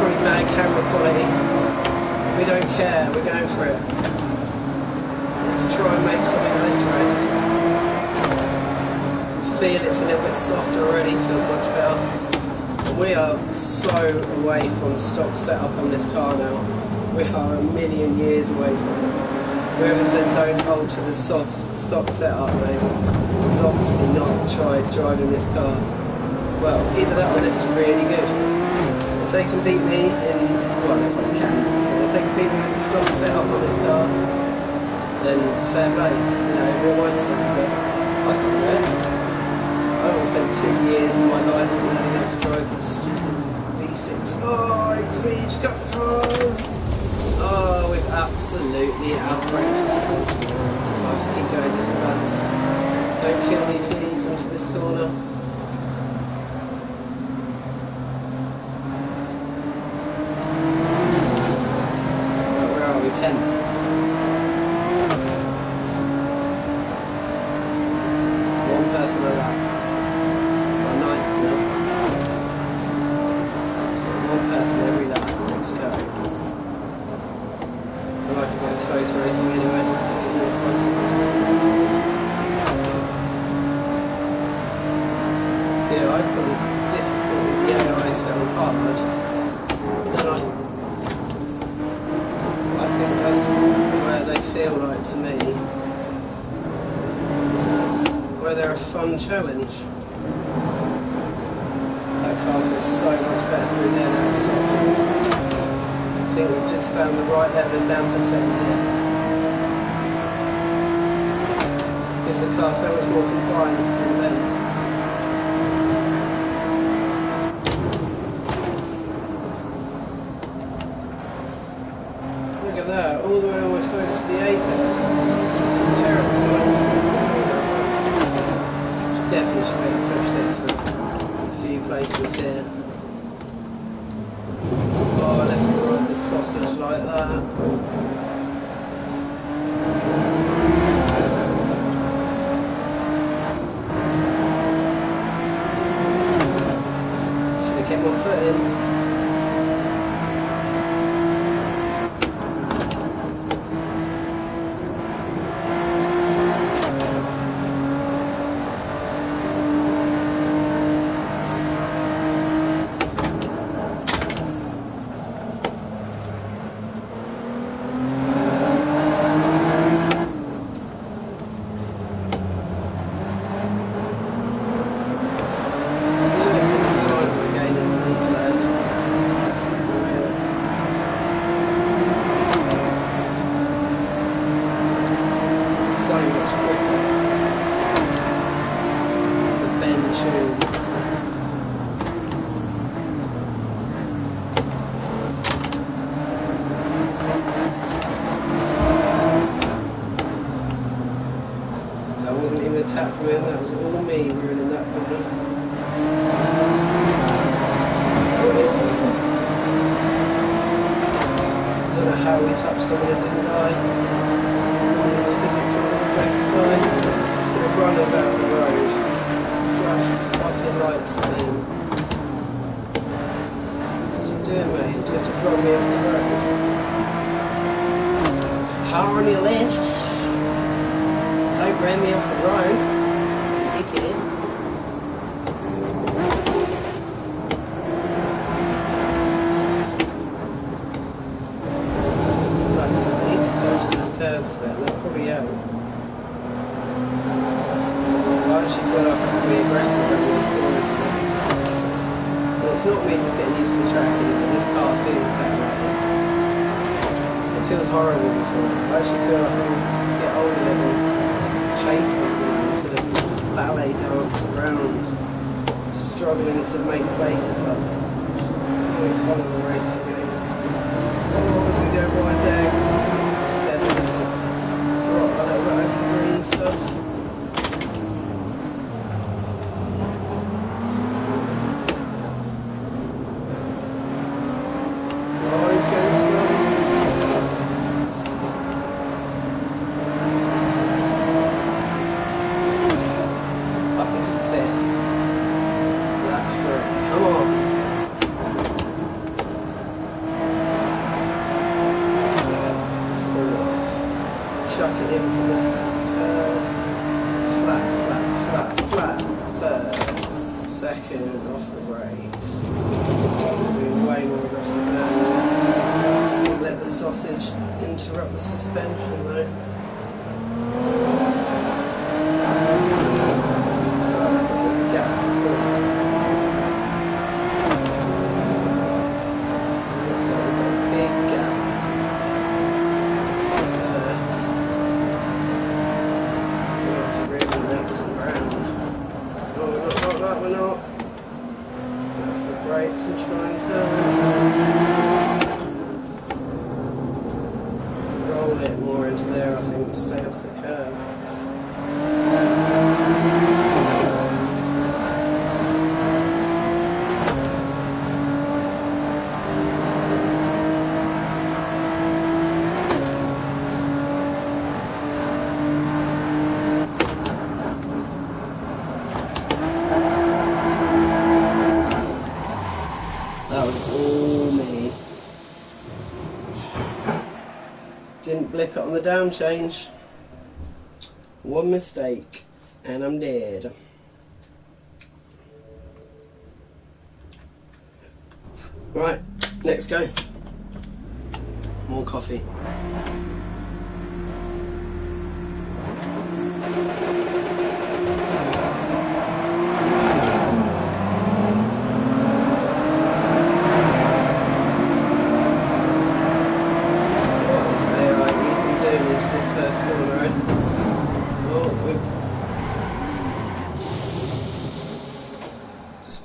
probably bad camera quality. We don't care, we're going for it. Let's try and make something of this race. I feel it's a little bit softer already, feels much better. We are so away from the stock setup on this car now. We are a million years away from it. Whoever said don't alter the stock setup, mate, has obviously not tried driving this car. Well, either that or they're just really good. If they can beat me in, well, they probably can. If they can beat me with the stock setup on this car, then fair play, you know, real mindset, but I can't do it. I don't spend 2 years of my life learning how to drive this stupid V6. Oh, Exige cut cars! Oh, we've absolutely outbraked ourselves. I'll just keep going just advance. Don't kill me please into this corner. Oh, where are we? 10th. One person a lap. Every lap, let's go. I like a bit of close racing anyway, so it's more fun. So yeah, I've got it difficult with the AI so hard, then I think that's where they feel like to me, where they're a fun challenge. That car feels so much better through there now, so I think we've just found the right level of damper setting here. Gives the car so much more compliant through the bends. Look at that, all the way almost over to the apex. Terrible line across the corner. Definitely should be able to push this for places here. Oh, let's ride the sausage like that. Should have kept my foot in. tap from him. That was all me ruining that corner. I don't know how we touched someone and didn't die. Normally the physics would have makes die. This is just going to run us out of the road. Flash fucking lights at him. What's he doing, mate? Do you have to run me off the road? Car on your left. Don't ram me off the road. Dickhead. Curbs for that probably help. I actually feel like I can be aggressive around these corners now. But it's not me just getting used to the track either. This car feels better like this. It feels horrible before. I actually feel like I can get hold of it and chase people instead of ballet dance around, struggling to make places up. It's really fun in the racing game. Oh, as we go right there. Green stuff. Oh, he's going slow. Up into fifth. Lap 3. Come on. Fourth. Chuck it in for this. Flat. Third. Second, off the brakes. Being way more aggressive there. Didn't let the sausage interrupt the suspension though. Gap to fourth. Looks like we've got a big gap. We're not. Off the brakes and try and turn. Roll it more into there, I think, and stay off the curb. That was all me. Didn't blip it on the down change. One mistake and I'm dead. Right, let's go. More coffee.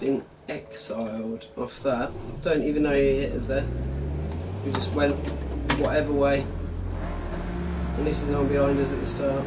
Been exiled off that. Don't even know who hit us there. We just went whatever way. And this is on behind us at the start.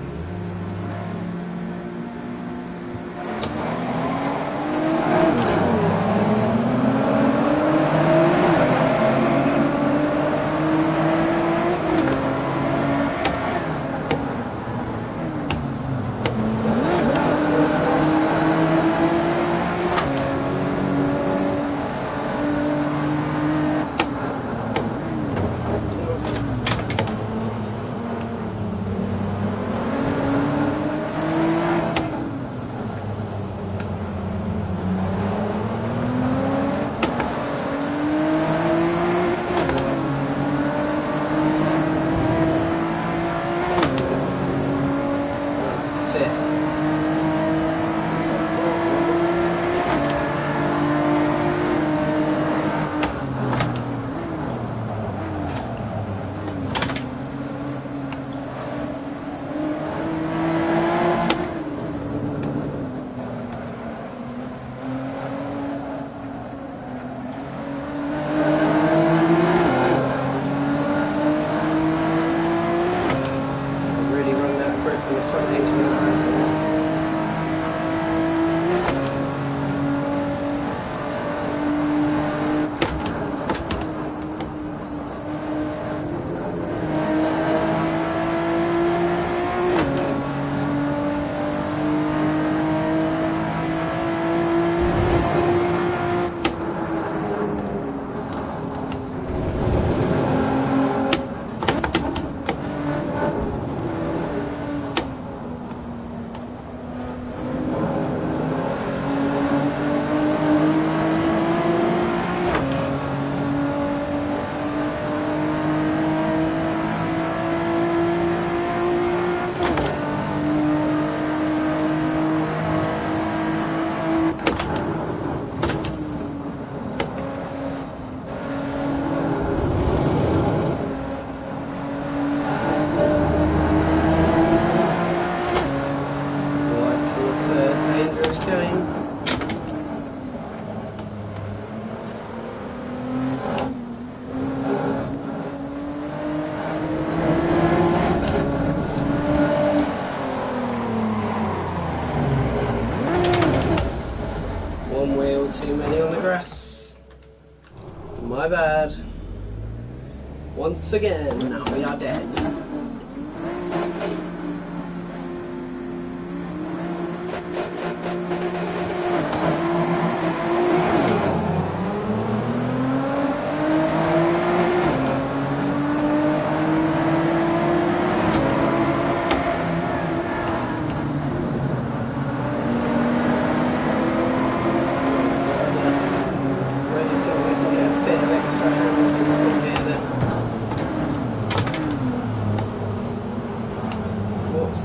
once again, we are dead.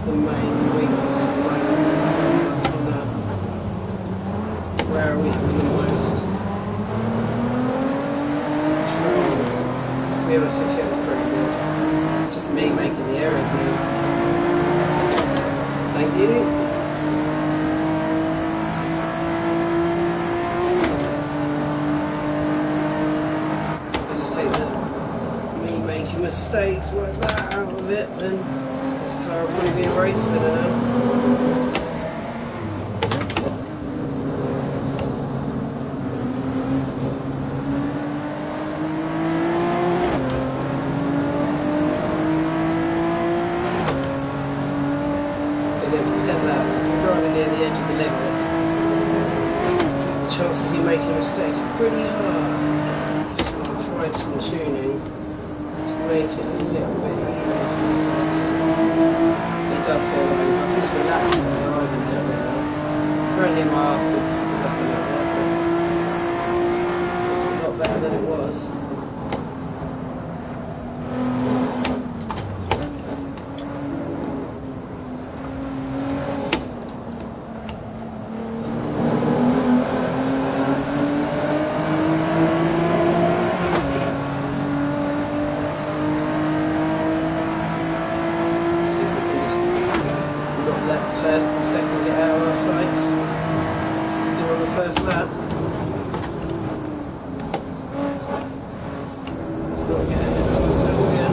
The main weakness at the moment. Where are we the most? To be honest, it feels pretty good. It's just me making the errors now. Thank you. If I just take me making mistakes like that out of it, then this car will probably be a race winner now. Again, for 10 laps, if you're driving near the edge of the limit, the chances of you making a mistake are pretty high. So I've tried some tuning to make it a little bit easier for myself. It does feel like he's like just relaxed and driving a little bit now. Apparently my arse still covers up a little bit, but it's a lot better than it was. First and second get out of our sights. Still on the first lap. Let's not get ahead of ourselves yet.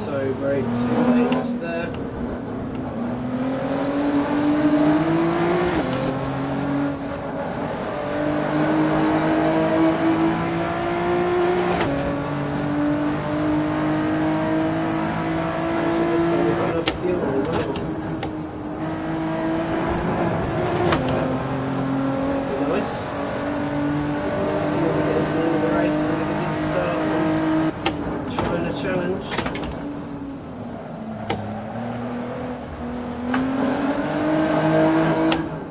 So brake too late there. Challenge.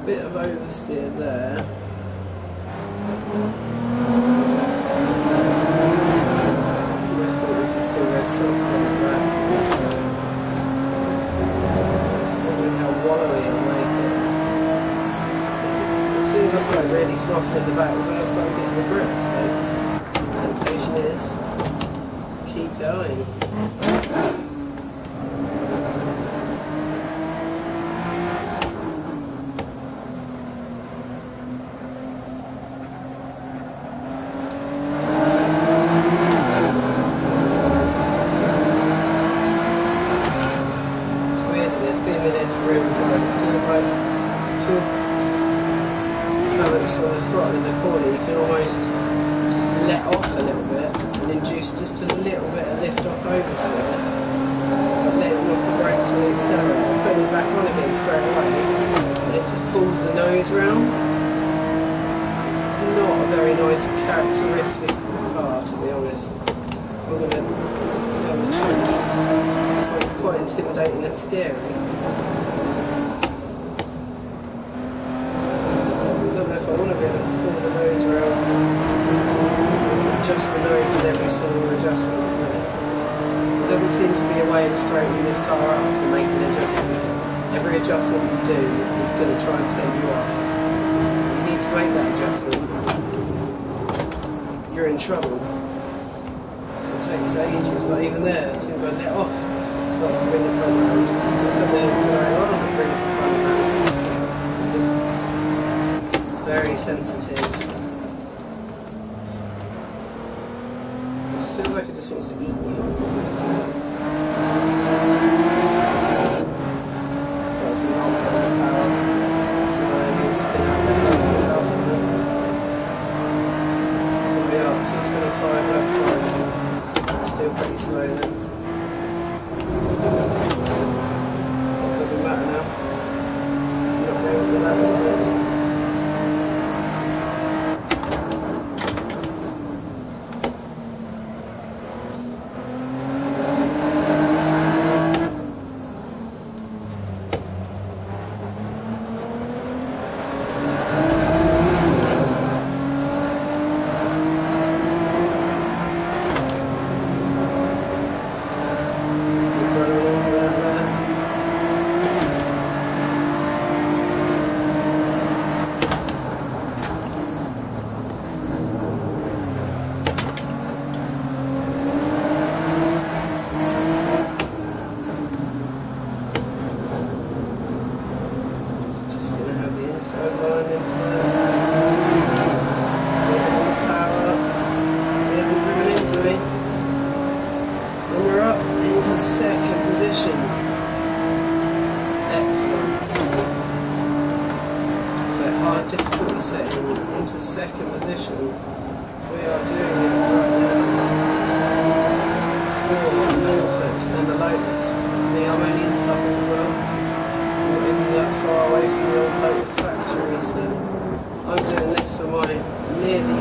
Bit of oversteer there. Almost thought we could still go soft like that. It's wondering how wallowy it'll make it. Just, as soon as I started really softening the back, was when I started getting the grip. So the temptation is keep going. It's weird at this, being mid-edge rear drive, it feels like if you're balanced on the throttle in the corner, you can almost just let off a little bit and induce just a little bit of lift off oversteer. Like letting off the brakes or the accelerator, putting it back on again straight away, and it just pulls the nose round. It's not a very nice characteristic of the car, to be honest. If I'm going to tell the truth, I find it quite intimidating and scary. I don't know if I want to be able to pull the nose round, adjust the nose with every single adjustment. There doesn't seem to be a way of straightening this car up and making an adjustment. Every adjustment you do is going to try and save you off. So if you need to make that adjustment, you're in trouble. So it takes ages, not even there. As soon as I let off, it starts to bring the front round. Put the accelerator on, it brings the front round. It's very sensitive. It just feels like it just wants to eat you. spin out there like we did last time. So we are 225 lap time. Still pretty slow then. It doesn't matter now. I'm not going for the lap times. Second position. Excellent. So hard difficulty setting into second position. We are doing it right now for Norfolk and the Lotus. Me, I'm only in Suffolk as well. I'm not even that far away from the old Lotus factory, so I'm doing this for my nearly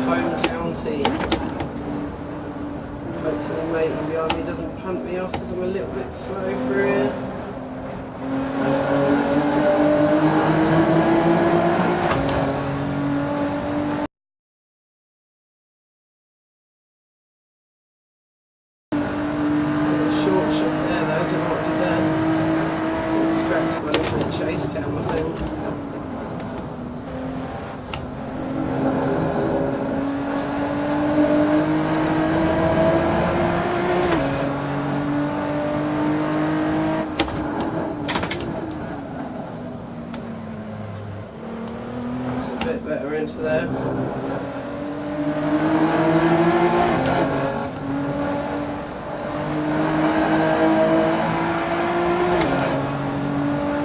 home county. Hopefully matey behind me doesn't punt me off because I'm a little bit slow through here. Short shot there though, don't know what I did there. I'm distracted by the chase cam, I think. Better into there.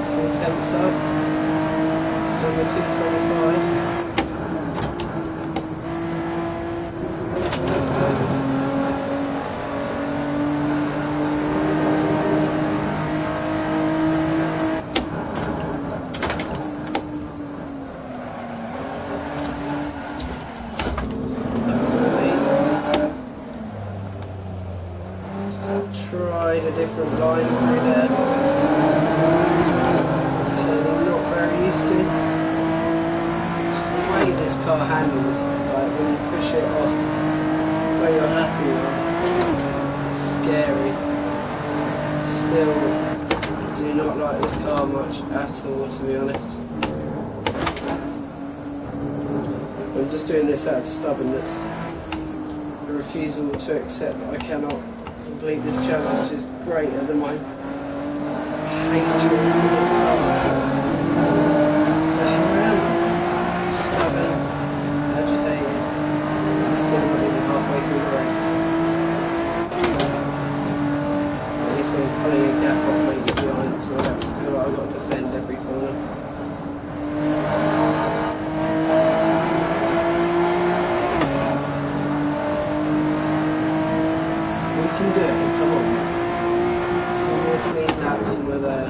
Two attempts up. Still the 225s. Tried a different line through there, which I'm not very used to. It's the way this car handles, like when you push it off where you're happy with. It's scary. Still do not like this car much at all, to be honest. I'm just doing this out of stubbornness. A refusal to accept that I cannot complete this challenge is greater than my hatred for this car. So here I am, stubborn, agitated, and still not even halfway through the race. At least I'm pulling a gap off my behind, so I have to feel like I've got to defend every corner. We can do it, come on. 4 more clean laps and we're there.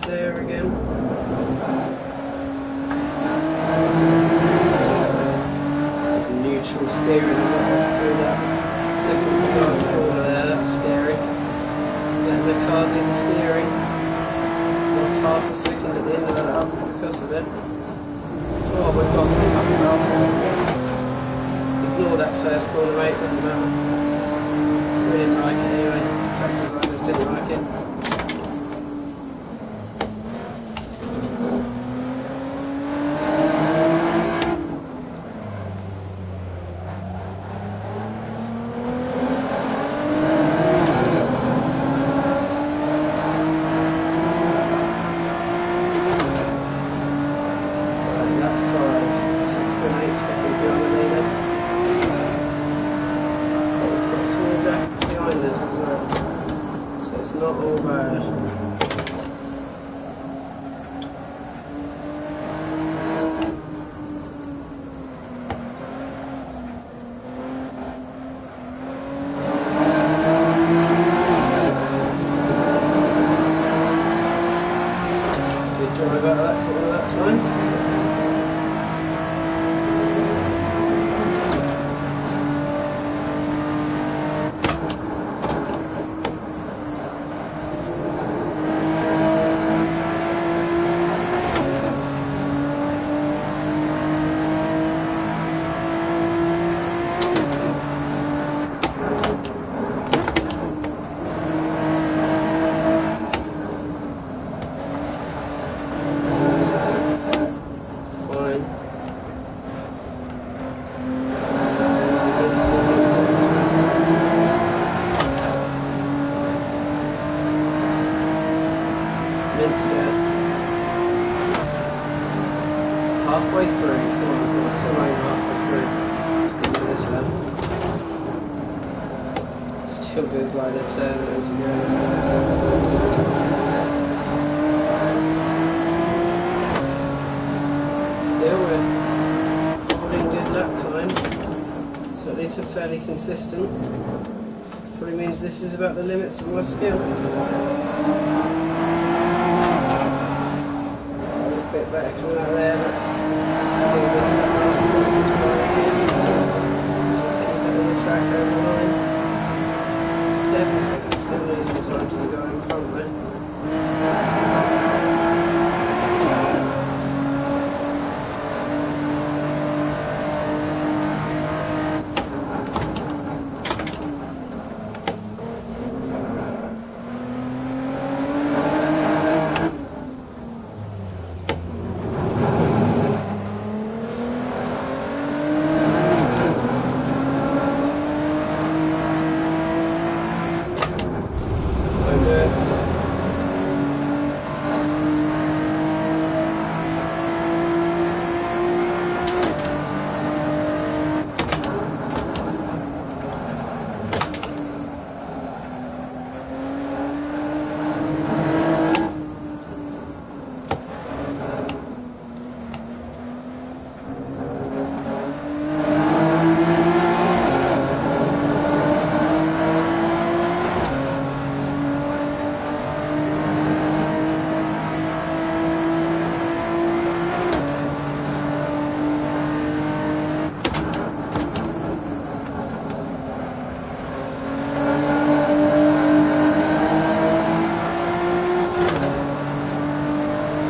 There again. There's neutral steering through that second last corner there, that's scary. Letting the car do the steering. Lost half a second at the end of that up because reverse a bit. Oh, we've got to cut the grass a bit. Ignore that first corner, mate, doesn't matter. We didn't like it anyway. Track designers didn't like it. Not all bad. Good drive out of that corner that time. Halfway through, come on, we're still only halfway through. This lap. Still feels like a turn to go. Still we're holding good lap times, so at least we're fairly consistent. This probably means this is about the limits of my skill. A bit better coming out there, but still missed that last sausage by here. Just keep it on the track over the line. 7 seconds, still losing time to the guy in front though.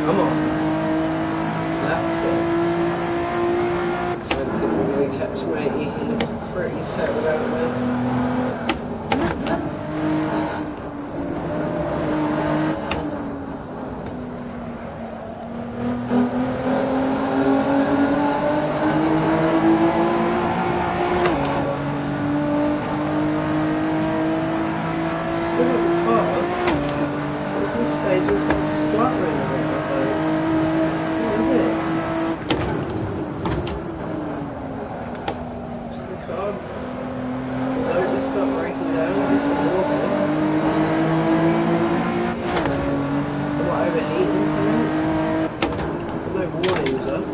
Come on. Lap 6. I don't think we're going to catch matey. He looks pretty settled out there. It's like spluttering a bit or something. What is it? Does the car Lotus start breaking down? This one will be. Am I overheating something? No warnings up.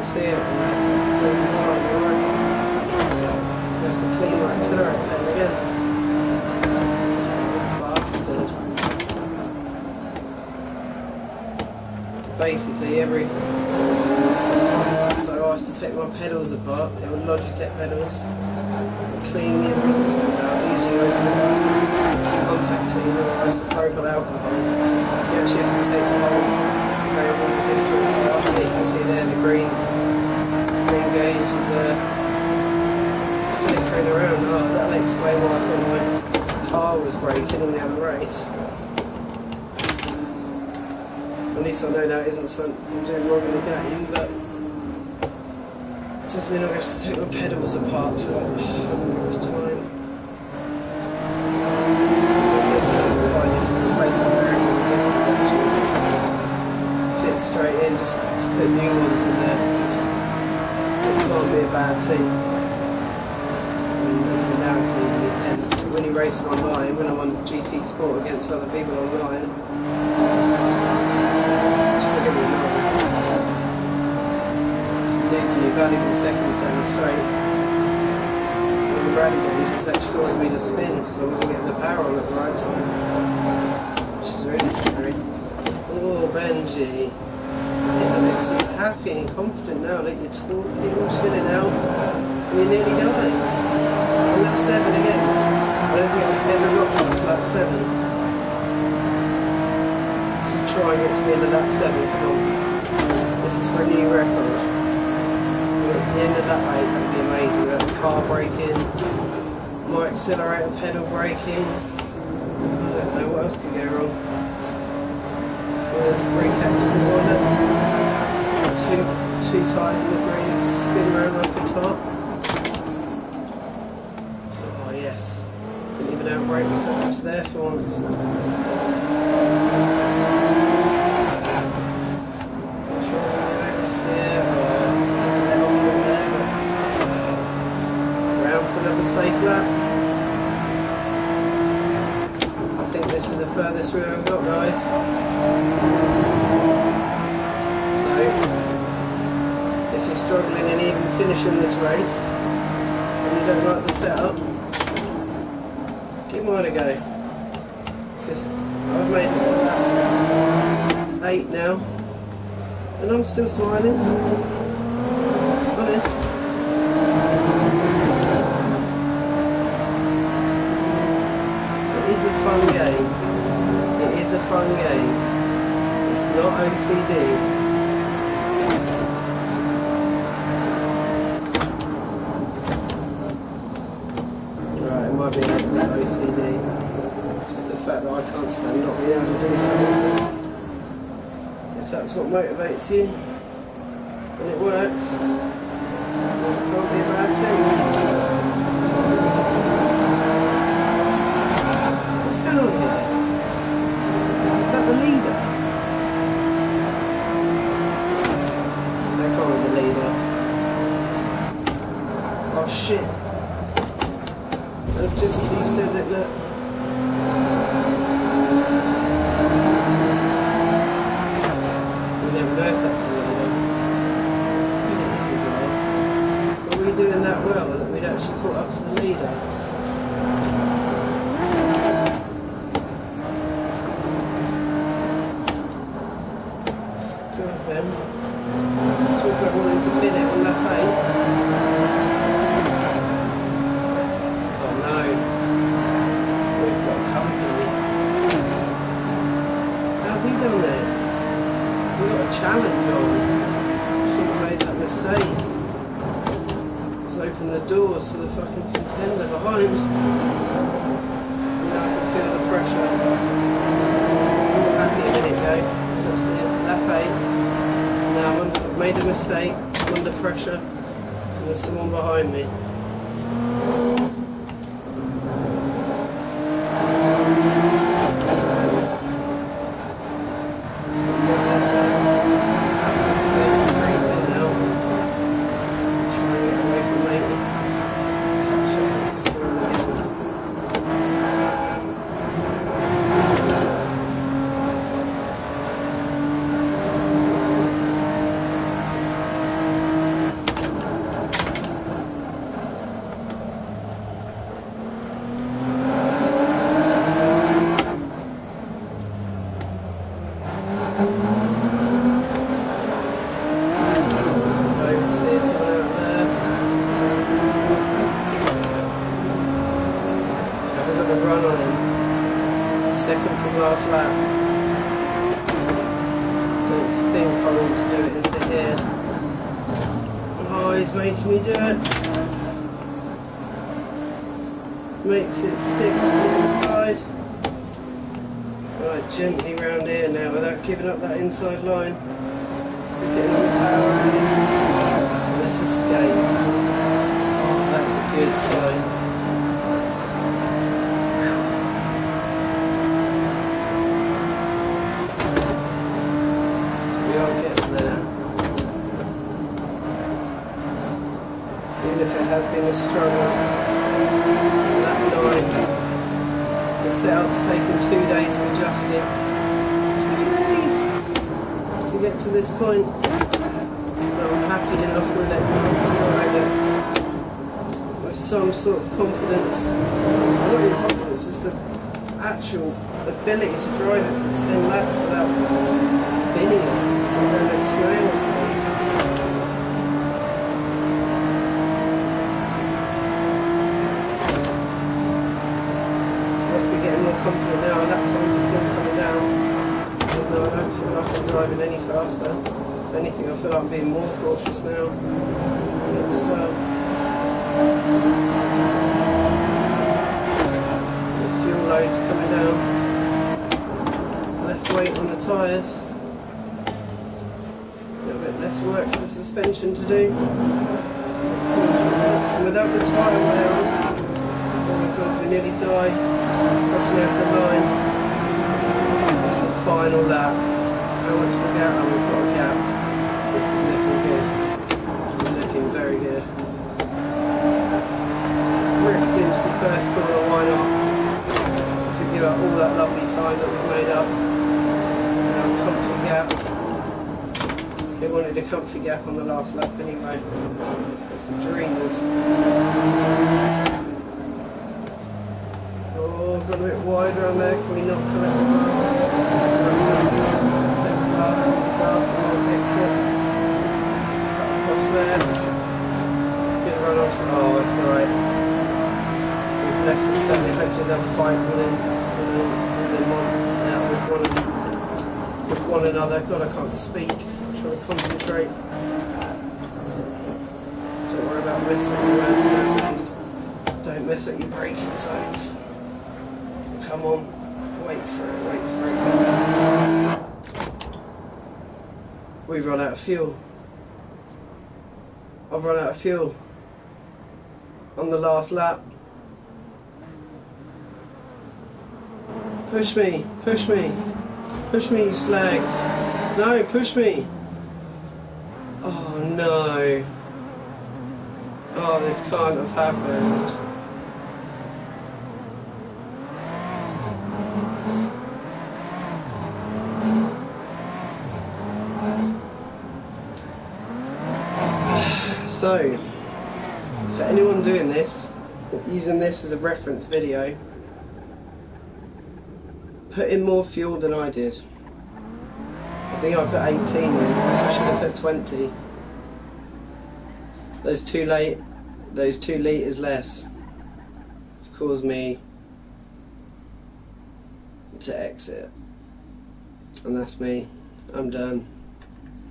See it. You have to clean my accelerate pedal again. every month or so I have to take my pedals apart, the old Logitech pedals, and clean the resistors out. Usually those contact cleaner or isopropyl alcohol. You actually have to take the whole variable resistor apart. You can see there the green gauge is flickering around. Oh, that'll explain why I thought my car was braking on the other race. At least I know that isn't something I'm doing wrong in the game, but it does mean I have to take my pedals apart for like the 100th time. I'm going to find some replacement variable resistors actually that fit straight in, just to put new ones in there, because it can't be a bad thing. Even now it's an easily 10. When you're racing online, when I'm on GT Sport against other people online, it's pretty annoying. It's losing your valuable seconds down the straight. On the rally games, it's actually caused me to spin because I wasn't getting the power on at the right time, which is really scary. Oh, Benji. You're a bit too happy and confident now that you're talking and chilling out, and you're nearly dying. On lap 7 again. I don't think I've ever got past lap 7. Let's just try and get to the end of lap 7. Come on. This is for a new record. If we get to the end of lap 8, that'd be amazing. That car braking, my accelerator pedal braking. I don't know what else could go wrong. There's a free catch to the corner. Two tyres in the green and just spin around like a top. Oh yes. Didn't even outbrake myself into there for once. Not sure I'm going to oversteer or had to let off a bit there, but around for another safe lap. I think this is the furthest we've ever got, guys. So, if you're struggling in even finishing this race, and you don't like the setup, give mine a go. Because I've made it to lap 8 now, and I'm still smiling. Honest. It is a fun game. It is a fun game. It's not OCD. Right, it might be a little bit OCD. Just the fact that I can't stand not being able to do something. If that's what motivates you, and it works, then it can't be a bad thing. What's going on here? Is that the leader? That can't be the leader. Oh shit. That's just, he says it, look. We never know if that's the leader. I mean it is, isn't it? But we're doing that well that we'd actually caught up to the leader. Ben. Talk about wanting to pin it on lap 8. Oh no. We've got company. How's he done this? We've got a challenge on. Shouldn't have made that mistake. Let's open the doors to the fucking contender behind. And now I can feel the pressure. It's all happy a minute ago. That's the lap 8. Now I've made a mistake, I'm under pressure, and there's someone behind me. It's great there now. Try and get away from Matey. Catch up with the score again. I've got the run on him. Second from last lap. Don't think I want to do it into here. Oh, he's making me do it. Makes it stick on the inside. Right, gently round here now without giving up that inside line. We're getting all the power around him. Let's escape. Oh, that's a good sign. So we are getting there. Even if it has been a struggle. Lap 9. The setup's taken 2 days of adjusting. 2 days to get to this point. But I'm happy enough with it. I'm driving it with some sort of confidence. Not even confidence, it's the actual ability to drive it for 10 laps without binning it. I'm going at snail's pace. Must be getting more confident now. Lap times are still coming down, even though I don't feel like I'm driving any faster. If anything, I feel like I'm being more cautious now at the start. The fuel load's coming down. Less weight on the tyres. A little bit less work for the suspension to do. And without the tyre wear on, oh my god, we nearly die. Crossing over the line. It's the final lap. How much we got? Oh, we've got a gap. This is looking good. This is looking very good. Drift into the first corner, why not? To give up all that lovely time that we've made up. And our comfy gap. We wanted a comfy gap on the last lap anyway. That's the dreamers. Got a bit wide around there, can we not collect the glass? Collect the glass and then exit. Cut across there. Get run onto, oh, it's alright. We've left it standing, hopefully they'll fight with one another. God, I can't speak. I'm trying to concentrate. Don't worry about messing with words now, man. Just don't mess up your braking zones. Come on, wait for it. We've run out of fuel. I've run out of fuel on the last lap. Push me, you slags. No, push me. Oh no. Oh, this can't have happened. So, for anyone doing this, using this as a reference video, put in more fuel than I did. I think I put 18 in, I should have put 20. Those 2 litres less have caused me to exit. And that's me, I'm done.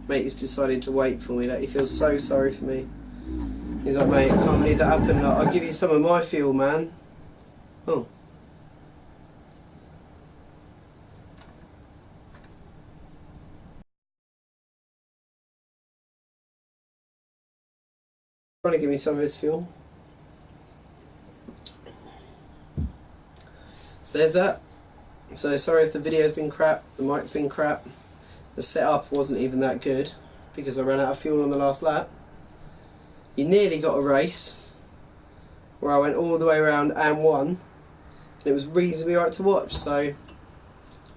Mate has decided to wait for me, like, he feels so sorry for me. He's like, mate, I can't believe that happened, like, I'll give you some of my fuel, man. Oh. Trying to give me some of his fuel. So there's that. So sorry if the video's been crap, the mic's been crap. The setup wasn't even that good because I ran out of fuel on the last lap. You nearly got a race where I went all the way around and won, and it was reasonably alright to watch. So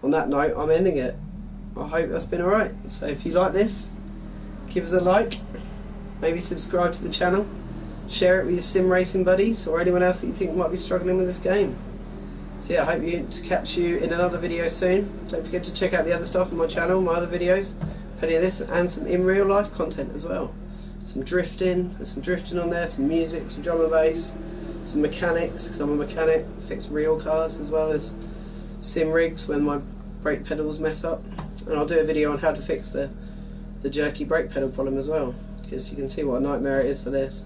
on that note, I'm ending it. I hope that's been alright. So if you like this, give us a like, maybe subscribe to the channel, share it with your sim racing buddies or anyone else that you think might be struggling with this game. So yeah, I hope to catch you in another video soon. Don't forget to check out the other stuff on my channel, my other videos, plenty of this and some in real life content as well. Some drifting, there's some drifting on there, some music, some drum and bass, some mechanics, because I'm a mechanic, fix real cars as well as sim rigs when my brake pedals mess up. And I'll do a video on how to fix the jerky brake pedal problem as well, because you can see what a nightmare it is for this.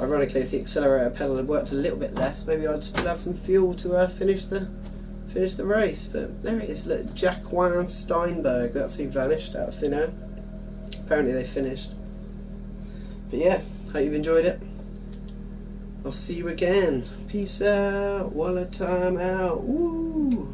Ironically, if the accelerator pedal had worked a little bit less, maybe I'd still have some fuel to finish the race. But there it is, look, Jacquin Steinberg, that's who vanished out of thin air. Apparently they finished. But yeah, hope you've enjoyed it. I'll see you again. Peace out. Wallet time out. Woo!